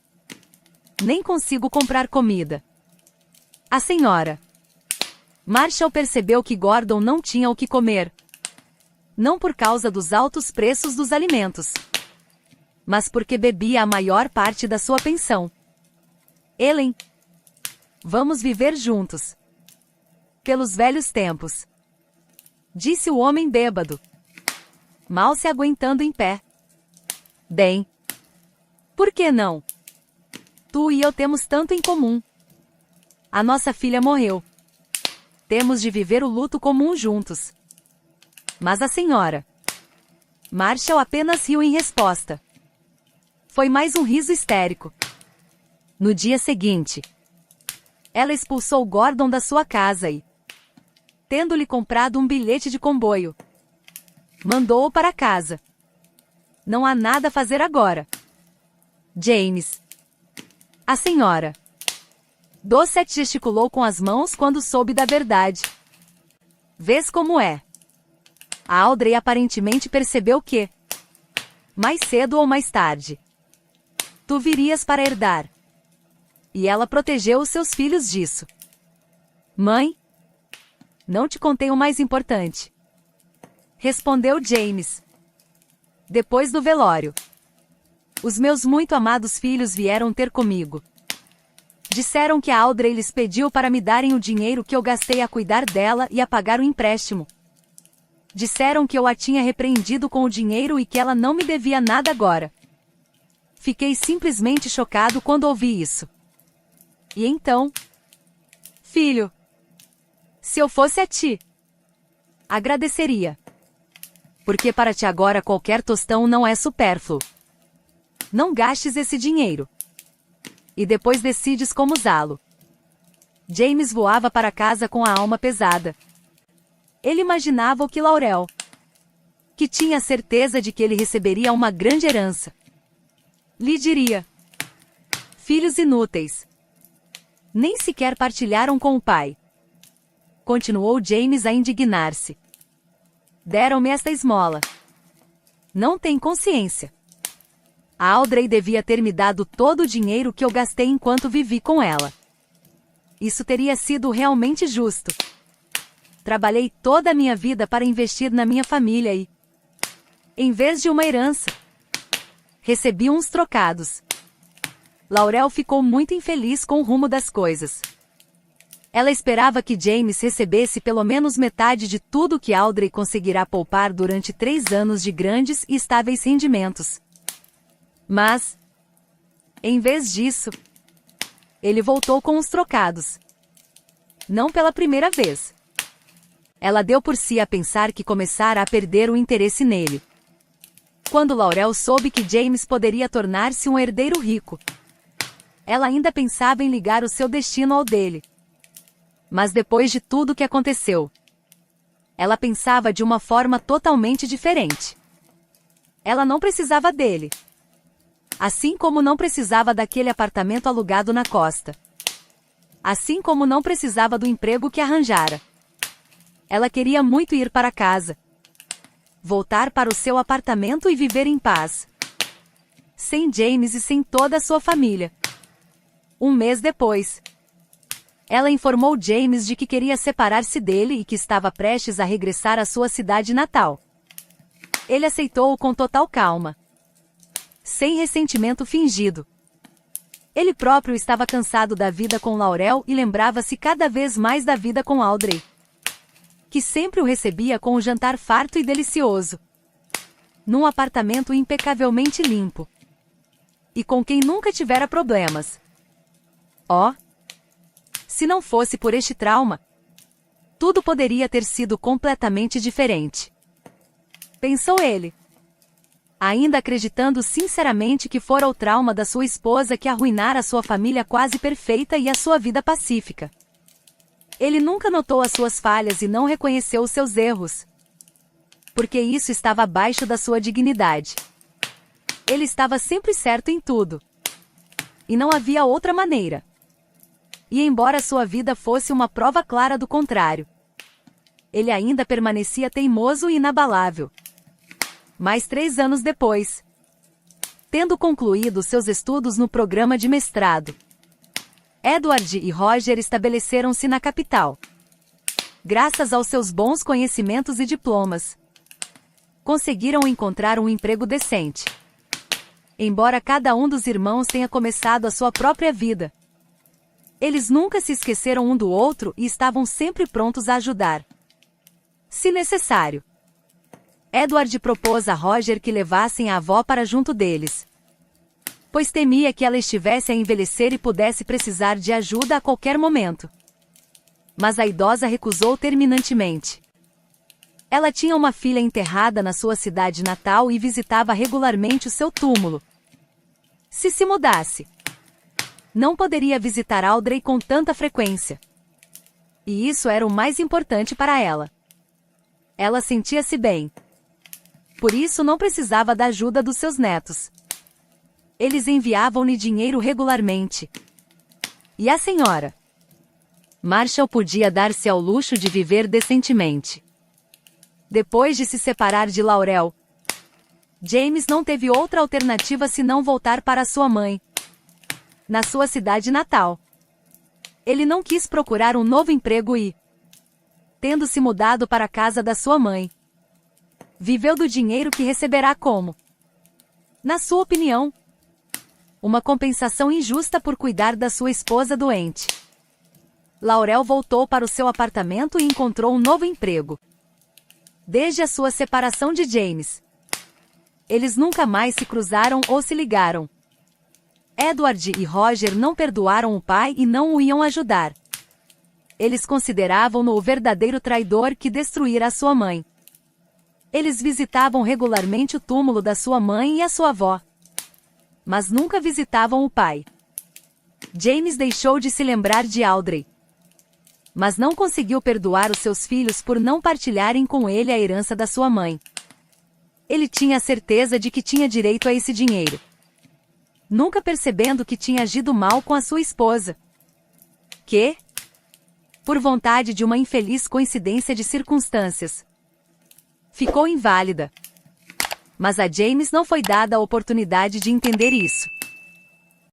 nem consigo comprar comida. A senhora Marshall percebeu que Gordon não tinha o que comer. Não por causa dos altos preços dos alimentos, mas porque bebia a maior parte da sua pensão. Ellen, vamos viver juntos. Pelos velhos tempos, disse o homem bêbado, mal se aguentando em pé. Bem, por que não? Tu e eu temos tanto em comum. A nossa filha morreu. Temos de viver o luto comum juntos. Mas a senhora Marshall apenas riu em resposta. Foi mais um riso histérico. No dia seguinte, ela expulsou Gordon da sua casa e, tendo-lhe comprado um bilhete de comboio, mandou-o para casa. Não há nada a fazer agora, James. A senhora Dossett gesticulou com as mãos quando soube da verdade. Vês como é? A Audrey aparentemente percebeu que, mais cedo ou mais tarde, tu virias para herdar. E ela protegeu os seus filhos disso. Mãe? Não te contei o mais importante, respondeu James. Depois do velório, os meus muito amados filhos vieram ter comigo. Disseram que a Audrey lhes pediu para me darem o dinheiro que eu gastei a cuidar dela e a pagar o empréstimo. Disseram que eu a tinha repreendido com o dinheiro e que ela não me devia nada agora. Fiquei simplesmente chocado quando ouvi isso. E então, filho, se eu fosse a ti, agradeceria. Porque para ti agora qualquer tostão não é supérfluo. Não gastes esse dinheiro. E depois decides como usá-lo. James voava para casa com a alma pesada. Ele imaginava o que Laurel, que tinha certeza de que ele receberia uma grande herança, lhe diria. Filhos inúteis. Nem sequer partilharam com o pai. Continuou James a indignar-se. Deram-me esta esmola. Não tem consciência. A Audrey devia ter me dado todo o dinheiro que eu gastei enquanto vivi com ela. Isso teria sido realmente justo. Trabalhei toda a minha vida para investir na minha família e, em vez de uma herança, recebi uns trocados. Laurel ficou muito infeliz com o rumo das coisas. Ela esperava que James recebesse pelo menos metade de tudo que Audrey conseguirá poupar durante 3 anos de grandes e estáveis rendimentos. Mas, em vez disso, ele voltou com os trocados. Não pela primeira vez. Ela deu por si a pensar que começara a perder o interesse nele. Quando Laurel soube que James poderia tornar-se um herdeiro rico, ela ainda pensava em ligar o seu destino ao dele. Mas depois de tudo o que aconteceu, ela pensava de uma forma totalmente diferente. Ela não precisava dele. Assim como não precisava daquele apartamento alugado na costa. Assim como não precisava do emprego que arranjara. Ela queria muito ir para casa. Voltar para o seu apartamento e viver em paz. Sem James e sem toda a sua família. Um mês depois, ela informou James de que queria separar-se dele e que estava prestes a regressar à sua cidade natal. Ele aceitou-o com total calma. Sem ressentimento fingido. Ele próprio estava cansado da vida com Laurel e lembrava-se cada vez mais da vida com Audrey, que sempre o recebia com um jantar farto e delicioso, num apartamento impecavelmente limpo, e com quem nunca tivera problemas. Oh! Se não fosse por este trauma, tudo poderia ter sido completamente diferente. Pensou ele, ainda acreditando sinceramente que fora o trauma da sua esposa que arruinara a sua família quase perfeita e a sua vida pacífica. Ele nunca notou as suas falhas e não reconheceu os seus erros, porque isso estava abaixo da sua dignidade. Ele estava sempre certo em tudo. E não havia outra maneira. E embora sua vida fosse uma prova clara do contrário, ele ainda permanecia teimoso e inabalável. Mais 3 anos depois, tendo concluído seus estudos no programa de mestrado, Edward e Roger estabeleceram-se na capital. Graças aos seus bons conhecimentos e diplomas, conseguiram encontrar um emprego decente. Embora cada um dos irmãos tenha começado a sua própria vida, eles nunca se esqueceram um do outro e estavam sempre prontos a ajudar, se necessário. Edward propôs a Roger que levassem a avó para junto deles, pois temia que ela estivesse a envelhecer e pudesse precisar de ajuda a qualquer momento. Mas a idosa recusou terminantemente. Ela tinha uma filha enterrada na sua cidade natal e visitava regularmente o seu túmulo. Se mudasse, não poderia visitar Audrey com tanta frequência. E isso era o mais importante para ela. Ela sentia-se bem. Por isso não precisava da ajuda dos seus netos. Eles enviavam-lhe dinheiro regularmente. E a senhora Marshall podia dar-se ao luxo de viver decentemente. Depois de se separar de Laurel, James não teve outra alternativa senão voltar para sua mãe, na sua cidade natal. Ele não quis procurar um novo emprego e, tendo se mudado para a casa da sua mãe, viveu do dinheiro que receberá como, na sua opinião, uma compensação injusta por cuidar da sua esposa doente. Laurel voltou para o seu apartamento e encontrou um novo emprego. Desde a sua separação de James, eles nunca mais se cruzaram ou se ligaram. Edward e Roger não perdoaram o pai e não o iam ajudar. Eles consideravam-no o verdadeiro traidor que destruíra a sua mãe. Eles visitavam regularmente o túmulo da sua mãe e a sua avó, mas nunca visitavam o pai. James deixou de se lembrar de Audrey, mas não conseguiu perdoar os seus filhos por não partilharem com ele a herança da sua mãe. Ele tinha a certeza de que tinha direito a esse dinheiro, nunca percebendo que tinha agido mal com a sua esposa, que, por vontade de uma infeliz coincidência de circunstâncias, ficou inválida. Mas a James não foi dada a oportunidade de entender isso.